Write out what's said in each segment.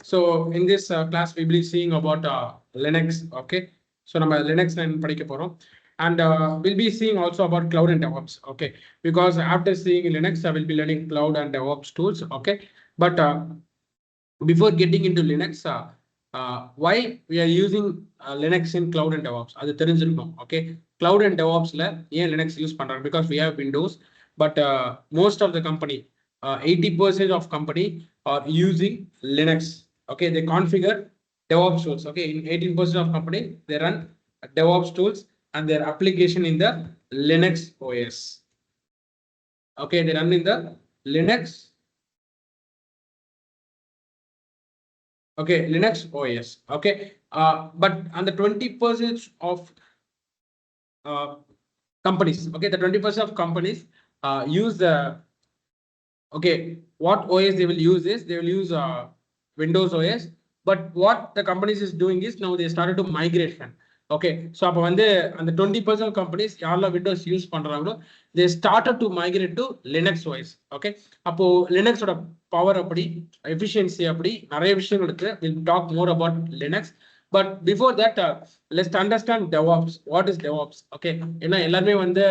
So in this class, we will be seeing about Linux. Okay. So நம்ம Linux படிக்க போறோம். And we'll be seeing also about cloud and DevOps. Okay. Because after seeing Linux, I will be learning cloud and DevOps tools. Okay. But before getting into Linux, why we are using Linux in cloud and DevOps? அது தெரிஞ்சிருக்கும். Okay. Cloud and DevOpsல ஏன் Linux use பண்றாங்க? Because we have Windows, but most of the company, 80% of company are using Linux. Okay, they configure DevOps tools. Okay, in 18% of company they run DevOps tools and their application in the Linux OS. Okay, they run in the Linux. Okay, Linux OS. Okay, but on the 20% of companies, okay, the 20% of companies use the, okay, what OS they will use is they will use Windows OS, but what the companies is doing is now they started to migration. Okay, so அப்போ வந்து அந்த 20% companies யாரெல்லாம் Windows use பண்றாங்களோ they started to migrate to Linux OS. Okay, அப்போ Linux ஓட power அப்படி efficiency அப்படி நிறைய விஷயங்கள் இருக்கு. We'll talk more about Linux. But before that, let's understand DevOps. What is DevOps? Okay, ஏன்னா எல்லாருமே வந்து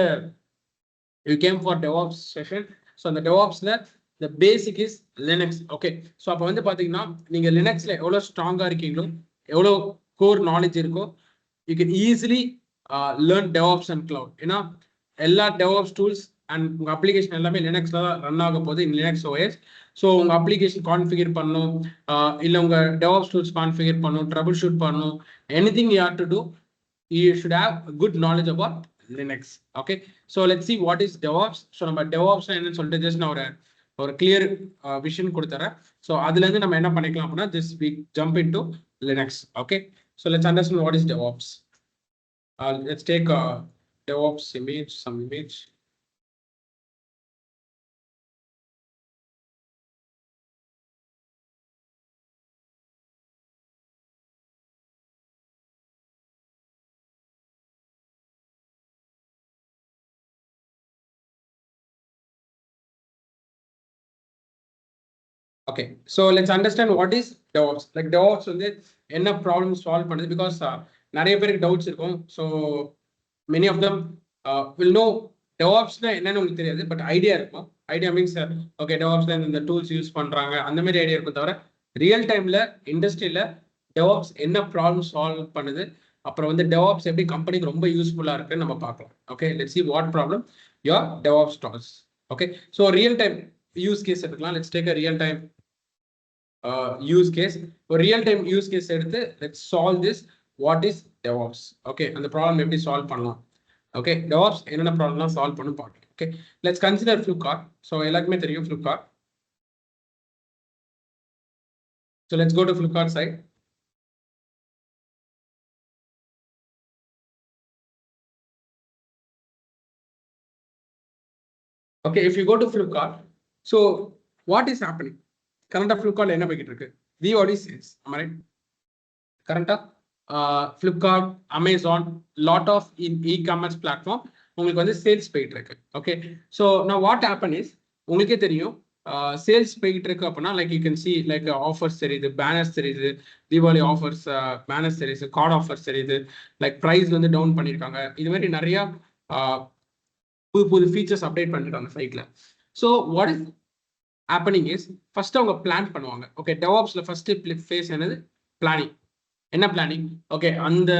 you came for DevOps session. So அந்த DevOpsல the basic is Linux. Okay, so அப்போ வந்து பாத்தீங்கன்னா நீங்க Linuxல எவ்வளவு ஸ்ட்ராங்கா இருக்கீங்களோ, எவ்வளவு core knowledge இருக்கோ, you can easily learn DevOps and cloud. ஏன்னா எல்லா DevOps tools and உங்க அப்ளிகேஷன் எல்லாமே லினக்ஸ்ல தான் ரன் ஆக போகுது in Linux OS. ஸோ உங்க அப்ளிகேஷன் கான்ஃபிகர் பண்ணணும், இல்லை உங்க DevOps tools கான்ஃபிகர் பண்ணணும், ட்ரபிள் ஷூட் பண்ணணும், anything you have to do, you should have good knowledge about Linux. Okay, so let's see what is DevOps. So நம்ம DevOps என்னன்னு சொல்லிட்டு just நான் ஒரு clear விஷன் கொடுத்துறேன். ஸோ அதுல இருந்து நம்ம என்ன பண்ணிக்கலாம் அப்படின்னா this we jump into Linux. Okay, so let's understand what is DevOps. Let's take DevOps image, some image. Okay, so let's understand what is DevOps. Like DevOps வந்து என்ன ப்ராப்ளம் சால்வ் பண்ணுது, பிகாஸ் நிறைய பேருக்கு டவுட்ஸ் இருக்கும். So many of them will know DevOpsனா என்னன்னு உங்களுக்கு தெரியாது, பட் ஐடியா இருக்கும். ஐடியா மீன்ஸ் ஓகே DevOpsல இந்த டூல்ஸ் யூஸ் பண்றாங்க அந்த மாதிரி ஐடியா இருக்கும். தவிர ரியல் டைம்ல இண்டஸ்ட்ரியில DevOps என்ன ப்ராப்ளம் சால்வ் பண்ணுது, அப்புறம் வந்து DevOps எப்படி கம்பெனிக்கு ரொம்ப யூஸ்ஃபுல்லா இருக்குன்னு நம்ம பார்க்கலாம். Okay, let's see what problem your DevOps solves. Okay, so real time use case எடுக்கலாம். Let's take a real time use case. ஒரு real time use case எடுத்து let's solve this. What is DevOps? Okay, அந்த problem எப்படி solve பண்ணலாம். Okay, DevOps என்னென்ன ப்ராப்ளம்லாம் solve பண்ணு பார்க்கலாம். Okay, let's consider Flipkart. So எல்லாருக்குமே தெரியும் Flipkart. So let's go to Flipkart site. Okay, if you go to Flipkart, so what is happening? Current Flipkart என்ன போய்கிட்டு இருக்கு? What is sales? Am I right? Current Flipkart, Amazon, lot of e-commerce platform உங்களுக்கு வந்து sales போயிட்டு இருக்கு. Okay, so நான் what happen is உங்களுக்கே தெரியும் சேல்ஸ் போயிட்டு இருக்கு அப்படின்னா like you can see like offers தெரியுது, பேனர்ஸ் தெரியுது, தீபாவளி ஆஃபர்ஸ் பேனர்ஸ் தெரியுது, கார்டு ஆஃபர்ஸ் தெரியுது, லைக் ப்ரைஸ் வந்து டவுன் பண்ணியிருக்காங்க. இது மாதிரி நிறைய புது ஃபீச்சர்ஸ் அப்டேட் பண்ணிருக்காங்க சைட்ல. So what is happening is first அவங்க பிளான் பண்ணுவாங்க. ஓகே, DevOpsல ஃபர்ஸ்ட் ஃபேஸ் என்னது? பிளானிங். என்ன பிளானிங்? ஓகே, அந்த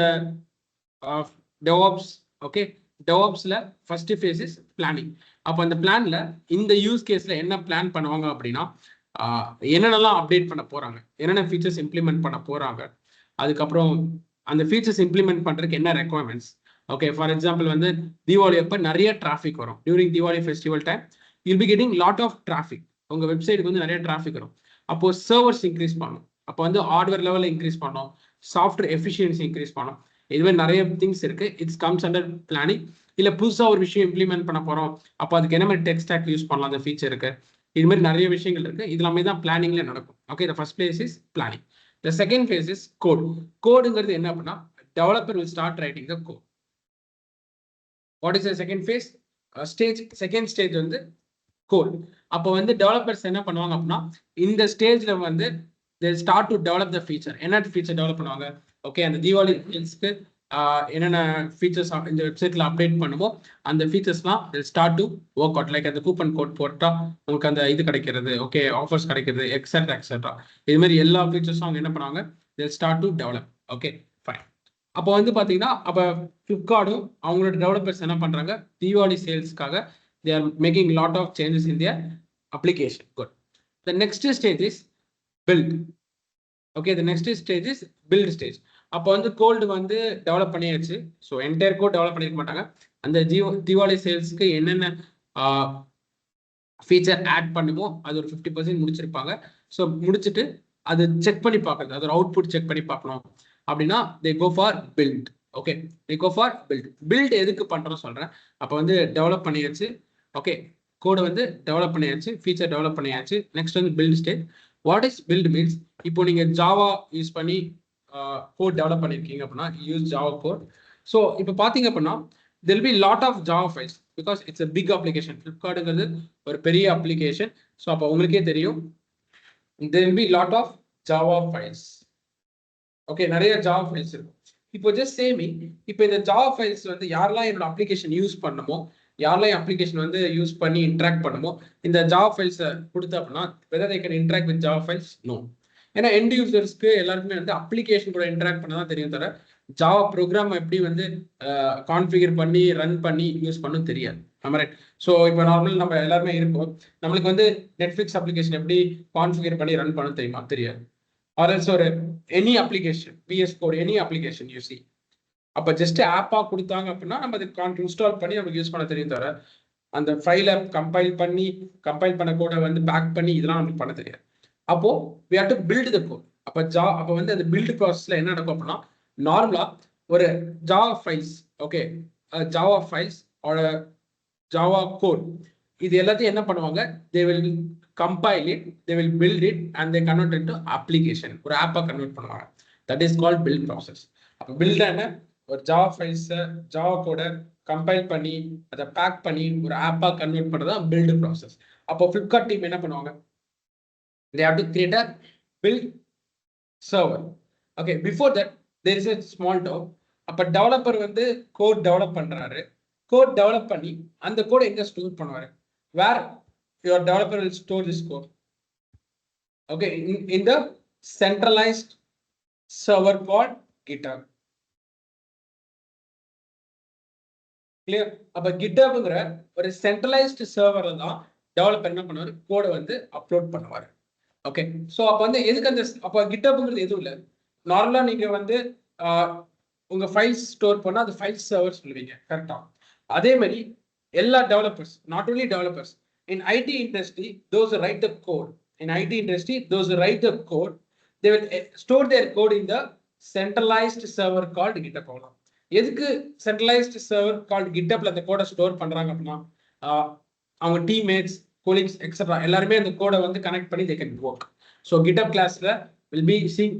DevOps, ஓகே DevOpsல ஃபர்ஸ்ட் ஃபேஸ் இஸ் பிளானிங். அப்போ அந்த பிளான்ல இந்த யூஸ் கேஸ்ல என்ன பிளான் பண்ணுவாங்க அப்படின்னா என்னென்னலாம் அப்டேட் பண்ண போறாங்க, என்னென்ன ஃபீச்சர்ஸ் இம்ப்ளிமெண்ட் பண்ண போறாங்க, அதுக்கப்புறம் அந்த ஃபீச்சர்ஸ் இம்ப்ளிமெண்ட் பண்றதுக்கு என்ன ரெக்குவயர்மெண்ட்ஸ். ஓகே, ஃபார் எக்ஸாம்பிள் வந்து தீபாவளி அப்போ நிறைய டிராஃபிக் வரும். During Deepavali festival time you'll be getting lot of traffic. உங்க வெப்சைட்டுக்கு வந்து நிறைய டிராஃபிக் வரும். அப்போ சர்வர்ஸ் இன்க்ரீஸ் பண்ணும், அப்போ வந்து ஹார்ட்வேர் லெவலில் இன்க்ரீஸ் பண்ணோம், சாஃப்ட்வேர் எஃபிஷியன்சி இன்க்ரீஸ் பண்ணும். இதுவே நிறைய திங்ஸ் இருக்கு. It's comes under planning. இல்லை புதுசாக ஒரு விஷயம் இம்ப்ளிமெண்ட் பண்ண போறோம், அப்போ அதுக்கு என்ன மாதிரி டெக் ஸ்டாக் யூஸ் பண்ணலாம், அந்த ஃபீச்சர் இருக்கு. இது மாதிரி நிறைய விஷயங்கள் இருக்கு. இது எல்லாமே தான் பிளானிங்ல நடக்கும். Okay, the first place is planning. The second phase is code. கோடுங்கிறது என்ன அப்படின்னா developer will start writing the code. What is the second phase stage? Second stage வந்து கோட். அப்போ வந்து டெவலப்பர்ஸ் என்ன பண்ணுவாங்க அப்படின்னா இந்த ஸ்டேஜ்ல வந்து they'll start to develop the feature. என்ன feature develop பண்ணுவாங்க? Okay, அந்த தீபாவளி சேல்ஸ்க்கு என்னென்ன ஃபீச்சர்ஸ் இந்த வெப்சைட்ல அப்டேட் பண்ணுமோ அந்த ஃபீச்சர்ஸ்லாம் start to work out. Like அந்த கூப்பன் கோட் போட்டா உங்களுக்கு அந்த இது கிடைக்கிறது, ஓகே ஆஃபர்ஸ் கிடைக்கிறது, எக்ஸெட்ரா. இது மாதிரி எல்லா ஃபீச்சர்ஸும் அவங்க என்ன பண்ணுவாங்க, start to develop. Okay fine. அப்போ வந்து பார்த்தீங்கன்னா அப்போ ஃப்ளிப்கார்ட்டும் அவங்களோட டெவலப்பர்ஸ் என்ன பண்ணுறாங்க, Deepavali சேல்ஸ்க்காக they are making lot of changes in their application. Good. The next stage is build. Okay, the next stage is build stage. அப்போ வந்து கோல்டு வந்து டெவலப் பண்ணியாச்சு. ஸோ என்டையர் கோட் டெவலப் பண்ணிருக்க மாட்டாங்க. அந்த தீபாவளி சேல்ஸ்க்கு என்னென்ன ஃபீச்சர் ஆட் பண்ணுமோ அது ஒரு 50% முடிச்சிருப்பாங்க. ஸோ முடிச்சுட்டு அது செக் பண்ணி பார்க்குறது, அது ஒரு அவுட்புட் செக் பண்ணி பார்க்கணும் அப்படின்னா they go for build. Okay, they go for build எதுக்கு பண்ணுறோம் சொல்கிறேன். அப்போ வந்து டெவலப் பண்ணியாச்சு. ஓகே, கோடை வந்து டெவலப் பண்ணியாச்சு, ஃபீச்சர் டெவலப் பண்ணியாச்சு. நெக்ஸ்ட் வந்து build stage. What is build means, இப்போ நீங்கள் ஜாவா யூஸ் பண்ணி கோட் டெவலப் பண்ணியிருக்கீங்க அப்படின்னா யூஸ் ஜாவா கோட். ஸோ இப்போ பார்த்தீங்க அப்படின்னா there'll be lot of Java files because it's a big application. ஃப்ளிப்கார்ட்டுங்கிறது ஒரு பெரிய அப்ளிகேஷன். ஸோ அப்போ உங்களுக்கே தெரியும் there'll be lot of Java files. Okay, நிறைய ஜாவா ஃபைல்ஸ் இருக்கும். இப்போ ஜஸ்ட் சேமிங், இப்போ இந்த ஜாவா ஃபைல்ஸ் வந்து யாரெல்லாம் என்னோட அப்ளிகேஷன் யூஸ் பண்ணணுமோ, யாரெல்லாம் அப்ளிகேஷன் வந்து யூஸ் பண்ணி இன்ட்ராக்ட் பண்ணுமோ இந்த ஜாவா ஃபைல்ஸை கொடுத்த அப்படின்னா whether they can interact with Java files? No. ஏன்னா எண்ட் யூசர்ஸ்க்கு எல்லாருக்குமே வந்து அப்ளிகேஷன் கூட இன்ட்ராக்ட் பண்ண தான் தெரியும், தவிர ஜாவா ப்ரோக்ராம் எப்படி வந்து கான்ஃபிகர் பண்ணி ரன் பண்ணி யூஸ் பண்ணணும் தெரியாது. நம்ம ரைட். ஸோ இப்போ நார்மல் நம்ம எல்லாருமே இருக்கோம், நம்மளுக்கு வந்து நெட்ஃப்ளிக்ஸ் அப்ளிகேஷன் எப்படி கான்ஃபிகர் பண்ணி ரன் பண்ணணும் தெரியுமா? தெரியாது. ஆர்எல்ஸ் ஒரு any application, VS code, any application யூசி, அப்போ ஜஸ்ட் ஆப்பாக கொடுத்தாங்க அப்படின்னா நம்ம அதை இன்ஸ்டால் பண்ணி நமக்கு யூஸ் பண்ண தெரியும், தவிர அந்த ஃபைலை கம்பைல் பண்ண கோடை வந்து பேக் பண்ணி இதெல்லாம் நமக்கு பண்ண தெரியாது. அப்போ we have to build the code. அப்போ வந்து அந்த பில்ட் ப்ராசஸ்ல என்ன நடக்கும் அப்படின்னா நார்மலா ஒரு Java files, okay Java files ஒரு ஜாவா கோட், இது எல்லாத்தையும் என்ன பண்ணுவாங்க, they will compile it, they will build it and they convert it to application. ஒரு ஆப்பா கன்வெர்ட் பண்ணுவாங்க. that is called build process. அப்போ பில்ட் என்ன, ஒரு ஜாவா ஃபைல்ஸை ஜாவா கோட கம்பைல் பண்ணி அதை பேக் பண்ணி ஒரு ஆப்பா கன்வெர்ட் பண்ணுறது தான் பில்டு ப்ராசஸ். அப்போ ஃப்ளிப்கார்ட் டீம் என்ன பண்ணுவாங்க, they have to create a build server. Okay, before that there is a small doubt. அப்போ டெவலப்பர் வந்து கோட் டெவலப் பண்றாரு, கோட் டெவலப் பண்ணி அந்த கோடை எங்க ஸ்டோர் பண்ணுவாரு, where your developer will store this code. Okay, in the centralized server called GitHub. Clear. அப்ப கிட்ஹப்ங்கிற ஒரு சென்ட்ரலைஸ்டு சர்வர்ல தான் டெவலப்பர் என்ன பண்ணுவாரு, கோடை வந்து அப்லோட் பண்ணுவாரு. ஓகே, ஸோ அப்போ வந்து எதுக்கு அந்த அப்போ கிட்ஹப்ங்கிறது எதுவும் இல்லை, நார்மலா நீங்க வந்து உங்க ஃபைல்ஸ் ஸ்டோர் பண்ணா அது ஃபைல் சர்வர் சொல்லுவீங்க, கரெக்டா? அதே மாதிரி எல்லா developers, not only developers, in IT industry those who write the code, in IT industry those who write the code, they will store their code in the centralized server called GitHub. எதுக்கு centralised server called கிட்டப்ல அந்த கோடை store பண்றாங்க அப்படின்னா அவங்க teammates, colleagues etcetera எல்லாருமே அந்த கோடை வந்து கனெக்ட் பண்ணி they can work. ஸோ கிட்டப் கிளாஸ்ல will be seeing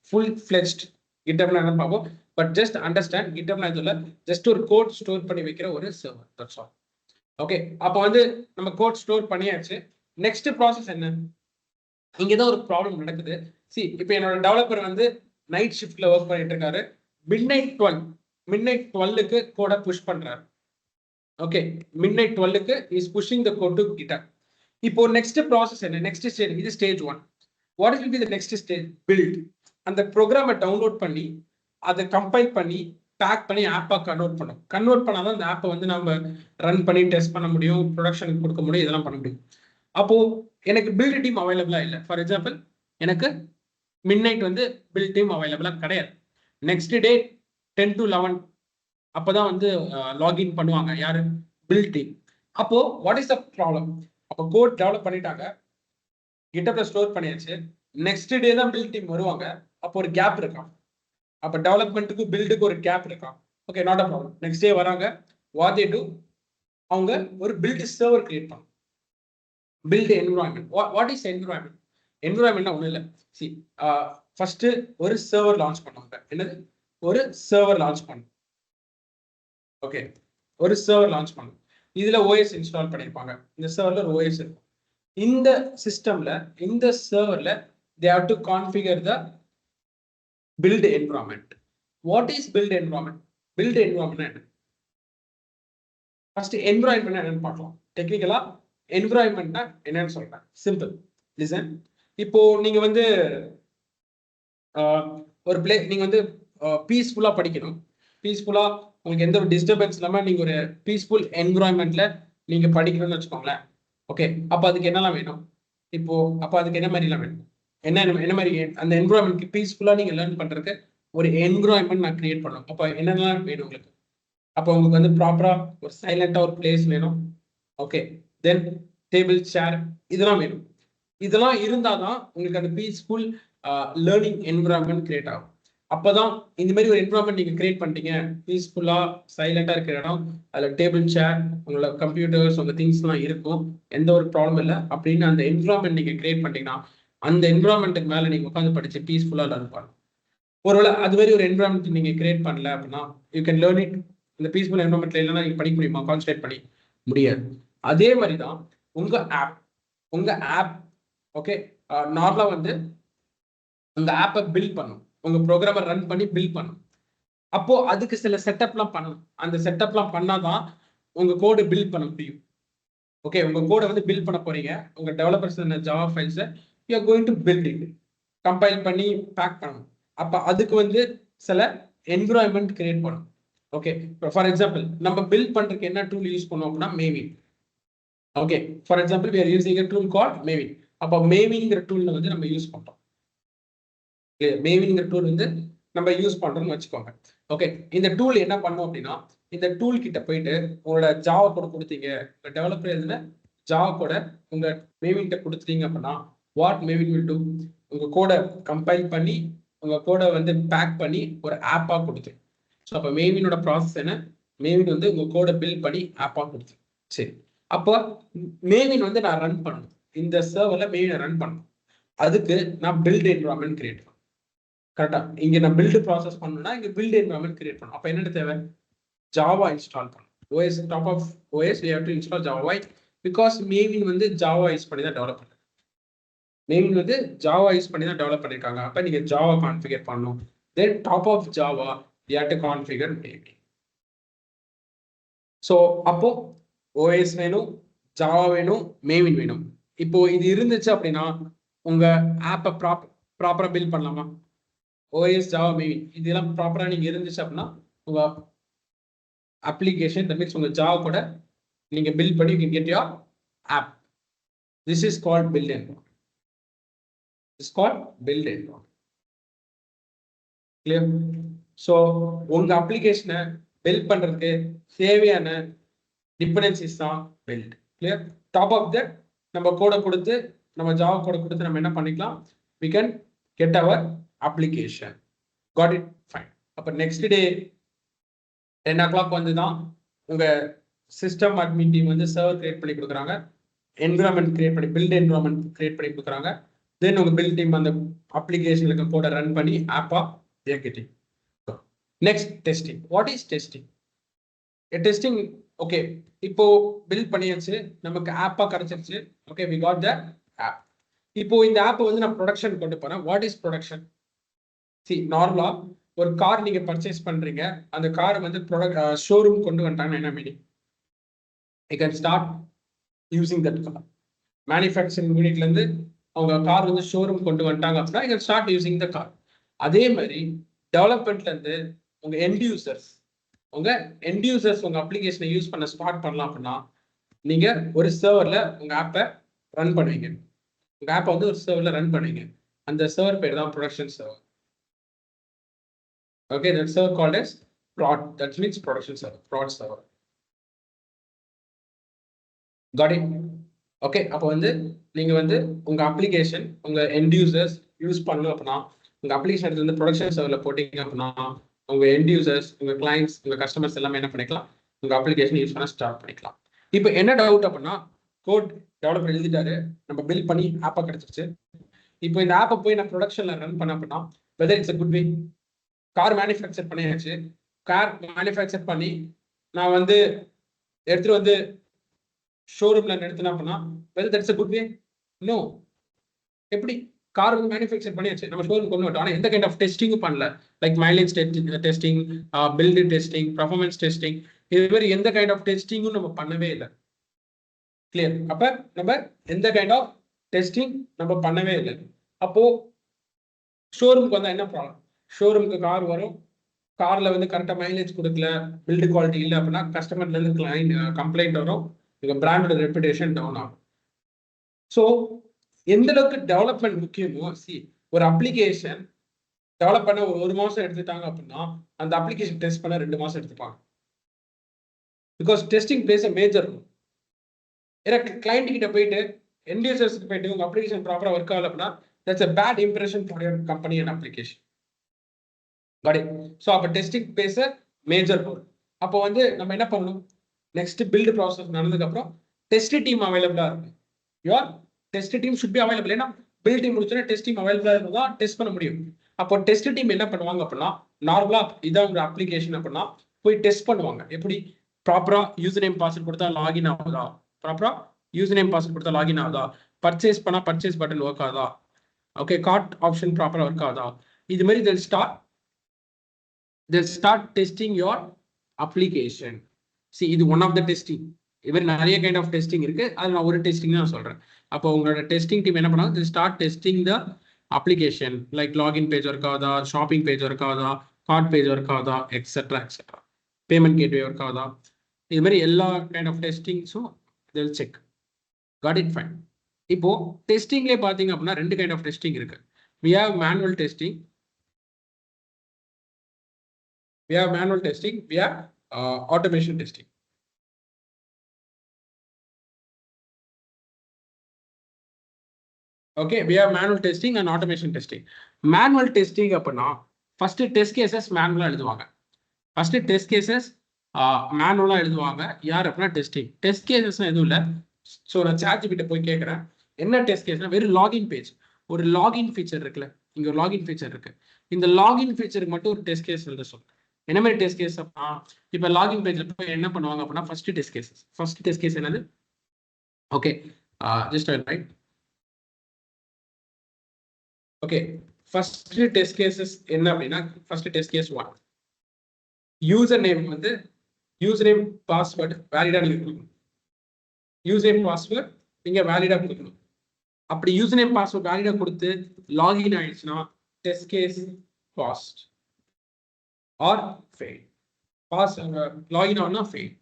full fledged கிட்டப்ல என்ன பார்ப்போம். பட் ஜஸ்ட் அண்டர்ஸ்டாண்ட், கிட்டப்ல இதுல ஜஸ்ட் ஒரு கோட் ஸ்டோர் பண்ணி வைக்கிற ஒரு சர்வர், தட்ஸ் ஆல். ஓகே, அப்போ வந்து நம்ம கோட் ஸ்டோர் பண்ணியாச்சு. நெக்ஸ்ட் ப்ராசஸ் என்ன, இங்கதான் ஒரு ப்ராப்ளம் நடக்குது. இப்போ என்னோட டெவலப்பர் வந்து நைட் ஷிஃப்ட்ல ஒர்க் பண்ணிட்டு இருக்காரு, midnight 12க்கு கோடை புஷ் பண்றாரு. ஓகே, midnight 12க்கு is pushing the code to GitHub. இப்போ நெக்ஸ்ட் ப்ராசஸ் என்ன, நெக்ஸ்ட் ஸ்டேஜ், இது ஸ்டேஜ் 1. வாட் will be the next stage? Build. அந்த ப்ரோக்ராமை டவுன்லோட் பண்ணி அதை கம்பைல் பண்ணி பேக் பண்ணி ஆப்பா கன்வெர்ட் பண்ணாதான் அந்த ஆப்பை வந்து நம்ம ரன் பண்ணி டெஸ்ட் பண்ண முடியும், ப்ரொடக்ஷனுக்கு கொடுக்க முடியும், இதெல்லாம் பண்ண முடியும். அப்போ எனக்கு பில்ட் டீம் அவைலபிளா இல்லை. ஃபார் எக்ஸாம்பிள் எனக்கு midnight வந்து பில்ட் டீம் அவைலபிளா கிடையாது. நெக்ஸ்ட் டே 10 to 11 அப்பதான் வந்து லாகின் பண்ணுவாங்க யாரு, பில்ட் டீம். அப்போ வாட் இஸ் த ப்ராப்ளம், அப்போ கோட் டெவலப் பண்ணிட்டாங்க, கிட்டப்ல ஸ்டோர் பண்ணியாச்சு, நெக்ஸ்ட் டே தான் பில்ட் டீம் வருவாங்க. அப்போ ஒரு கேப் இருக்கான், அப்போ டெவலப்மெண்ட்டுக்கு பில்டுக்கு ஒரு கேப் இருக்கான். Okay, not a problem. Next day வராங்க, வாட் தே டு, அவங்க ஒரு பில்ட் சர்வர் கிரியேட் பண்ணும், build environment. What is environment? என்விரான்மெண்ட்னா ஒன்றும் இல்லை. ஃபர்ஸ்ட் ஒரு சர்வர் லான்ச் பண்ணுவாங்க. என்னது, ஒரு சர்வர் லான்ச் பண்ணும். ஓகே, ஒரு சர்வர் லான்ச் பண்ணும். இதுல ஓஎஸ் இன்ஸ்டால் பண்ணிருப்பாங்க. இந்த சர்வர்ல ஒரு ஓஎஸ் இருக்கும். இந்த சிஸ்டம்ல, இந்த சர்வர்ல they have to configure the build environment. What is build environment? Build environment. First environment என்னன்னு பார்க்கலாம். டெக்னிக்கலா என்விரான்மெண்ட்னா என்னன்னு சொல்றேன். சிம்பிள். லிசன். இப்போ நீங்க வந்து ஒரு நீங்க வந்து பீஸ்ஃபுல்லா படிக்கணும். பீஸ்ஃபுல்லா உங்களுக்கு எந்த ஒரு டிஸ்டர்பன்ஸ் இல்லாம நீங்க ஒரு பீஸ்ஃபுல் என்விரான்மெண்ட்ல நீங்க படிக்கணும்னு வச்சுக்கோங்களேன். ஓகே, அப்ப அதுக்கு என்னெல்லாம் வேணும்? இப்போ அப்ப அதுக்கு என்ன மாதிரிலாம் வேணும்? என்ன மாதிரி அந்த என்விரான்மெண்ட் பீஸ்ஃபுல்லா நீங்க லேர்ன் பண்றதுக்கு ஒரு என்விரான்மெண்ட் நான் கிரியேட் பண்ணணும். அப்ப என்னெல்லாம் வேணும் உங்களுக்கு? அப்போ உங்களுக்கு வந்து ப்ராப்பரா ஒரு சைலண்டா ஒரு பிளேஸ் வேணும். ஓகே, தென் டேபிள் சேர் இதெல்லாம் வேணும். இதெல்லாம் இருந்தாதான் உங்களுக்கு அந்த பீஸ்ஃபுல் லேர்னிங் என்விரான்மெண்ட் கிரியேட் ஆகும். அப்பதான் இந்த மாதிரி ஒரு என்விரான்மெண்ட் நீங்க கிரியேட் பண்ணிட்டீங்க, பீஸ்ஃபுல்லா சைலண்டா இருக்கிற இடம், அதுல டேபிள் சேர், உங்களோட கம்ப்யூட்டர்ஸ், உங்க திங்ஸ் எல்லாம் இருக்கும், எந்த ஒரு ப்ராப்ளம் இல்லை அப்படின்னு அந்த என்விரான்மெண்ட் நீங்க கிரியேட் பண்ணிட்டீங்கன்னா அந்த என்விரான்மெண்ட்டுக்கு மேல நீங்க உட்காந்து படிச்சு பீஸ்ஃபுல்லா லேர்ன் பண்ணலாம். ஒருவேளை அது மாதிரி ஒரு என்விரான்மெண்ட் நீங்க கிரியேட் பண்ணல அப்படின்னா யூ கேன் லேர்ன் இட். இந்த பீஸ்ஃபுல் என்விரான்மெண்ட்ல இல்லைன்னா நீங்க படிக்க முடியுமா? கான்சன்ட்ரேட் பண்ணி முடியாது. அதே மாதிரி தான் உங்க ஆப் ஓகே, நார்மலா வந்து உங்க ஆப்பை பில்ட் பண்ணும், உங்க ப்ரோக்ராமை ரன் பண்ணி பில்ட் பண்ணும். அப்போ அதுக்கு சில செட்டப்லாம் பண்ணணும். அந்த செட்டப்லாம் பண்ணாதான் உங்க கோடு பில்ட் பண்ண முடியும். ஓகே, உங்க கோடை வந்து பில்ட் பண்ண போறீங்க. உங்க டெவலப்பர்ஸ் ஜாவா ஃபைல்ஸை you are going to build it, compile பண்ணி பேக் பண்ணணும். அப்ப அதுக்கு வந்து சில என்விரான்மெண்ட் கிரியேட் பண்ணணும். ஓகே, ஃபார் எக்ஸாம்பிள் நம்ம பில்ட் பண்றதுக்கு என்ன டூல் யூஸ் பண்ணோம் அப்படின்னா Maven. Okay, for example we are using a tool called Maven. அப்போ மேவின்ங்கிற டூல்ல வந்து நம்ம யூஸ் பண்றோம். மேவின்ங்கிற டூல் வந்து நம்ம யூஸ் பண்றோம்னு வச்சுக்கோங்க. ஓகே, இந்த டூல் என்ன பண்ணும் அப்படின்னா இந்த டூல் கிட்ட போயிட்டு உங்களோட ஜாவா கோட் கொடுத்தீங்க, உங்க டெவலப்பர் எழுதின ஜாவா கோட உங்க மேவின் கிட்ட கொடுத்துட்டீங்க அப்படின்னா வாட் மேவின் வில் டூ, உங்க கோடை கம்பைல் பண்ணி உங்க கோடை வந்து பேக் பண்ணி ஒரு ஆப்பா கொடுத்துரும். ஸோ அப்போ மேவினோட ப்ராசஸ் என்ன? மேவின் வந்து உங்க கோடை பில்ட் பண்ணி ஆப்பா கொடுத்துரும். சரி, அப்போ மேவின் வந்து நான் ரன் பண்ணணும், இந்த சர்வர்ல மேவினை ரன் பண்ணணும். அதுக்கு நான் பில்ட் என்விரான்மெண்ட் கிரியேட் பண்ணணும். கரெக்டா? இங்க நான் பில்ட் ப்ராசஸ் பண்ணணும்னா இங்க பில்ட் என்விரான்மெண்ட் கிரியேட் பண்ணணும். அப்ப என்ன தேவை? ஜாவா இன்ஸ்டால் பண்ணணும். OS top of OS we have to install Java. Why? Because Maven வந்து ஜாவா யூஸ் பண்ணி தான் டெவலப் பண்ணுறாங்க. மேவின் வந்து ஜாவா யூஸ் பண்ணி தான் டெவலப் பண்ணிருக்காங்க. அப்ப நீங்க ஜாவா கான்ஃபிகர் பண்ணணும். Then top of Java you have to configure Maven. So அப்போ OS வேணும், ஜாவா வேணும், மேவின் வேணும். இப்போ இது இருந்துச்சு அப்படின்னா உங்க ஆப்பை ப்ராப்பரா பில்ட் பண்ணலாமா? OS ஜாவா மேவின் இதெல்லாம் ப்ராப்பரா நீங்க இருந்துச்சு அப்படின்னா உங்க அப்ளிகேஷன், தட் மீன்ஸ் உங்க ஜாவா கூட நீங்க பில்ட் பண்ணி you can get your app. This is called build environment. This is called build environment. Clear? So உங்க அப்ளிகேஷனை பில்ட் பண்றதுக்கு தேவையான டிபெண்டன்சிஸ் தான் build. Clear? Top of that நம்ம கோடை கொடுத்து நம்ம ஜாவா கோடை கொடுத்து நம்ம என்ன பண்ணிக்கலாம்? we can get our application. Got it? Fine. அப்ப நெக்ஸ்ட் டே 10 o'clock வந்து தான் உங்க சிஸ்டம் அட்மின் டீம் வந்து சர்வர் கிரியேட் பண்ணி கொடுக்குறாங்க, என்விரான்மெண்ட் கிரியேட் பண்ணி பில்ட் என்விரான்மெண்ட் கிரியேட் பண்ணி கொடுக்குறாங்க. தென் உங்க பில்ட் டீம் அந்த அப்ளிகேஷனுக்கு கோடை ரன் பண்ணி ஆப்பா இயக்கிட்டீங்க. Next testing. What is testing? Testing okay, இப்போ பில்ட் பண்ணியாச்சு, நமக்கு ஆப்பா கிடைச்சிருச்சு. Okay, we got the app. இப்போ இந்த ஆப் வந்து நான் ப்ரொடக்ஷன் கொண்டு போறேன். What is production? சி, நார்மலா ஒரு கார் நீங்க பர்ச்சேஸ் பண்றீங்க, அந்த கார் வந்து ஷோரூம் கொண்டு வந்துட்டாங்கன்னா என்ன meaning? you can start using that car. Manufacturing யூனிட்ல இருந்து அவங்க கார் வந்து ஷோரூம் கொண்டு வந்துட்டாங்க அப்படின்னா you can start using the car. அதே மாதிரி டெவலப்மெண்ட்ல இருந்து உங்க எண்ட் யூசர்ஸ் உங்க அப்ளிகேஷனை யூஸ் பண்ண ஸ்டார்ட் பண்ணலாம் அப்படின்னா நீங்க ஒரு சர்வர்ல உங்க ஆப்பை ரன் பண்ணுவீங்க. உங்க ஆப்பை வந்து ஒரு சர்வர்ல ரன் பண்ணுவீங்க. அந்த சர்வர் பேர் தான் production server. Okay, that server called as prod. That means production server, prod server. Got it? Okay, அப்போ வந்து நீங்க வந்து உங்க அப்ளிகேஷன் உங்க எண்ட் யூசர்ஸ் யூஸ் பண்ணணும் அப்படின்னா உங்க அப்ளிகேஷன் வந்து ப்ரொடக்ஷன் சர்வர்ல போட்டீங்க அப்படின்னா உங்க எண்ட் யூசர்ஸ், உங்க கிளைண்ட்ஸ், உங்க கஸ்டமர்ஸ் எல்லாமே என்ன பண்ணிக்கலாம்? உங்க அப்ளிகேஷன் யூஸ் பண்ண ஸ்டார்ட் பண்ணிக்கலாம். இப்போ என்ன டவுட் அப்படின்னா கோட் டெவலப்பர் எழுதிட்டாரு, நம்ம பில்ட் பண்ணி ஆப்பா கிடைச்சிருச்சு. இப்போ இந்த ஆப்பை போய் நான் ப்ரொடக்ஷன்ல ரன் பண்ண அப்படின்னா whether it's a good way. Car manufacture பண்ணியாச்சு, கார் மேனுஃபேக்சர் பண்ணி நான் வந்து எடுத்துட்டு வந்து ஷோரூம்ல நிறுத்தினா அப்படின்னா whether that's a good way? No. எப்படி? கார் வந்து மேனுஃபேக்சர் பண்ணியாச்சு, நம்ம ஷோரூம் கொண்டு வரட்டும். ஆனால் எந்த கைண்ட் ஆஃப் டெஸ்டிங்கும் பண்ணல. Like mileage testing, build testing, performance testing, இது மாதிரி எந்த கைண்ட் ஆஃப் டெஸ்டிங்கும் நம்ம பண்ணவே இல்லை. கிளியர்? அப்ப நம்ம எந்த கைண்ட் ஆஃப் டெஸ்டிங் நம்ம பண்ணவே இல்லை. அப்போ ஷோரூமுக்கு வந்தா என்ன ப்ராப்ளம்? ஷோரூமுக்கு கார் வரும், கார்ல வந்து கரெக்டாக மைலேஜ் கொடுக்கல, பில்டு குவாலிட்டி இல்லை அப்படின்னா கஸ்டமர்ல இருந்து கிளைண்ட் கம்ப்ளைண்ட் வரும், உங்க பிராண்டோட ரெப்புடேஷன் டவுன் ஆகும். ஸோ எந்த அளவுக்கு டெவலப்மெண்ட் முக்கியமோ, ஒரு அப்ளிகேஷன் டெவலப் பண்ண ஒரு மாசம் எடுத்துட்டாங்க அப்படின்னா அந்த அப்ளிகேஷன் டெஸ்ட் பண்ண 2 மாசம் எடுத்துப்பாங்க. Because testing plays a major role. ஏன்னா கிளைண்ட் கிட்ட போயிட்டு எண்ட் யூசர்ஸ்க்கு போயிட்டு உங்க அப்ளிகேஷன் ப்ராப்பரா ஒர்க் ஆகல அப்படின்னா that's a bad impression for your company and application. Got it? So அப்போ testing plays a major role. அப்போ வந்து நம்ம என்ன பண்ணணும், நெக்ஸ்ட் பில்டு ப்ராசஸ் நடந்ததுக்கு அப்புறம் டெஸ்ட் டீம் அவைலபிளா இருக்கு. Your test team should be available. ஏன்னா பில்ட் டீம் முடிச்சோன்னா டெஸ்ட் டீம் அவைலபிளா இருந்தால் தான் டெஸ்ட் பண்ண முடியும். அப்போ டெஸ்ட் டீம் என்ன பண்ணுவாங்க அப்படின்னா, நார்மலா இதான் ஒரு அப்ளிகேஷன் அப்படின்னா போய் டெஸ்ட் பண்ணுவாங்க. எப்படி? ப்ராப்பரா யூசர் நேம் பாஸ்வேர்ட் கொடுத்தா லாகின் ஆகுதா, ப்ராப்பரா யூசர் நேம் பாஸ்வேர்ட் கொடுத்தா லாகின் ஆகுதா, பர்ச்சேஸ் பண்ணா பர்ச்சேஸ் பட்டன் ஒர்க் ஆகுதா, ஓகே கார்ட் ஆப்ஷன் ப்ராப்பரா ஒர்க் ஆகுதா, இது மாதிரி they'll start testing your application. See, இது ஒன் ஆஃப் த டெஸ்டிங். இது நிறைய கைண்ட் ஆஃப் டெஸ்டிங் இருக்கு, அது நான் ஒரு டெஸ்டிங் தான் சொல்றேன். அப்போ உங்களோட டெஸ்டிங் டீம் என்ன பண்ணாங்க, they start testing the application, like login page work ஆகுதா, ஷாப்பிங் பேஜ் ஒர்க் ஆகுதா, கார்ட் பேஜ் ஒர்க் ஆகுதா, etcetera etcetera, payment gateway work ஆகுதா, இது மாதிரி எல்லா கைண்ட் ஆஃப் டெஸ்டிங்ஸும் they'll check. Got it? Fine. இப்போ டெஸ்டிங்லேயே பார்த்தீங்க அப்படின்னா 2 கைண்ட் ஆஃப் டெஸ்டிங் இருக்கு. we have manual testing, we have automation testing. Okay, we have manual testing and automation testing. Manual testing அப்படின்னா first test cases manual எழுதுவாங்க. first test cases manual எழுதுவாங்க. யார் அப்படின்னா test cases எதுவும் இல்லை. So நான் ChatGPT போய் கேட்குறேன், என்ன டெஸ்ட் கேஸ்னா வெறும் லாகின் பேஜ், ஒரு லாகின் ஃபீச்சர் இருக்குல்ல, இங்க ஒரு லாகின் ஃபீச்சர் இருக்கு, இந்த லாகின் ஃபீச்சருக்கு மட்டும் ஒரு டெஸ்ட் கேஸ் எழுத சொல்றேன். என்ன மாதிரி டெஸ்ட் கேஸ் அப்படின்னா, இப்போ லாகின் பேஜ்ல போய் என்ன பண்ணுவாங்க அப்படின்னா ஃபர்ஸ்ட் டெஸ்ட் கேஸ் என்னது? Okay, just right. Okay, first test cases என்ன அப்படின்னா, first test case 1, user name வந்து யூசர் நேம் பாஸ்வேர்டு வேலிடா நீங்க கொடுக்கணும். யூசர் நேம் பாஸ்வேர்ட் நீங்க வேலிடா கொடுக்கணும். அப்படி யூசர் நேம் பாஸ்வேர்ட் வேலிடா கொடுத்து லாகின் ஆயிடுச்சுன்னா test case passed or fail. Pass login ஆனா fail.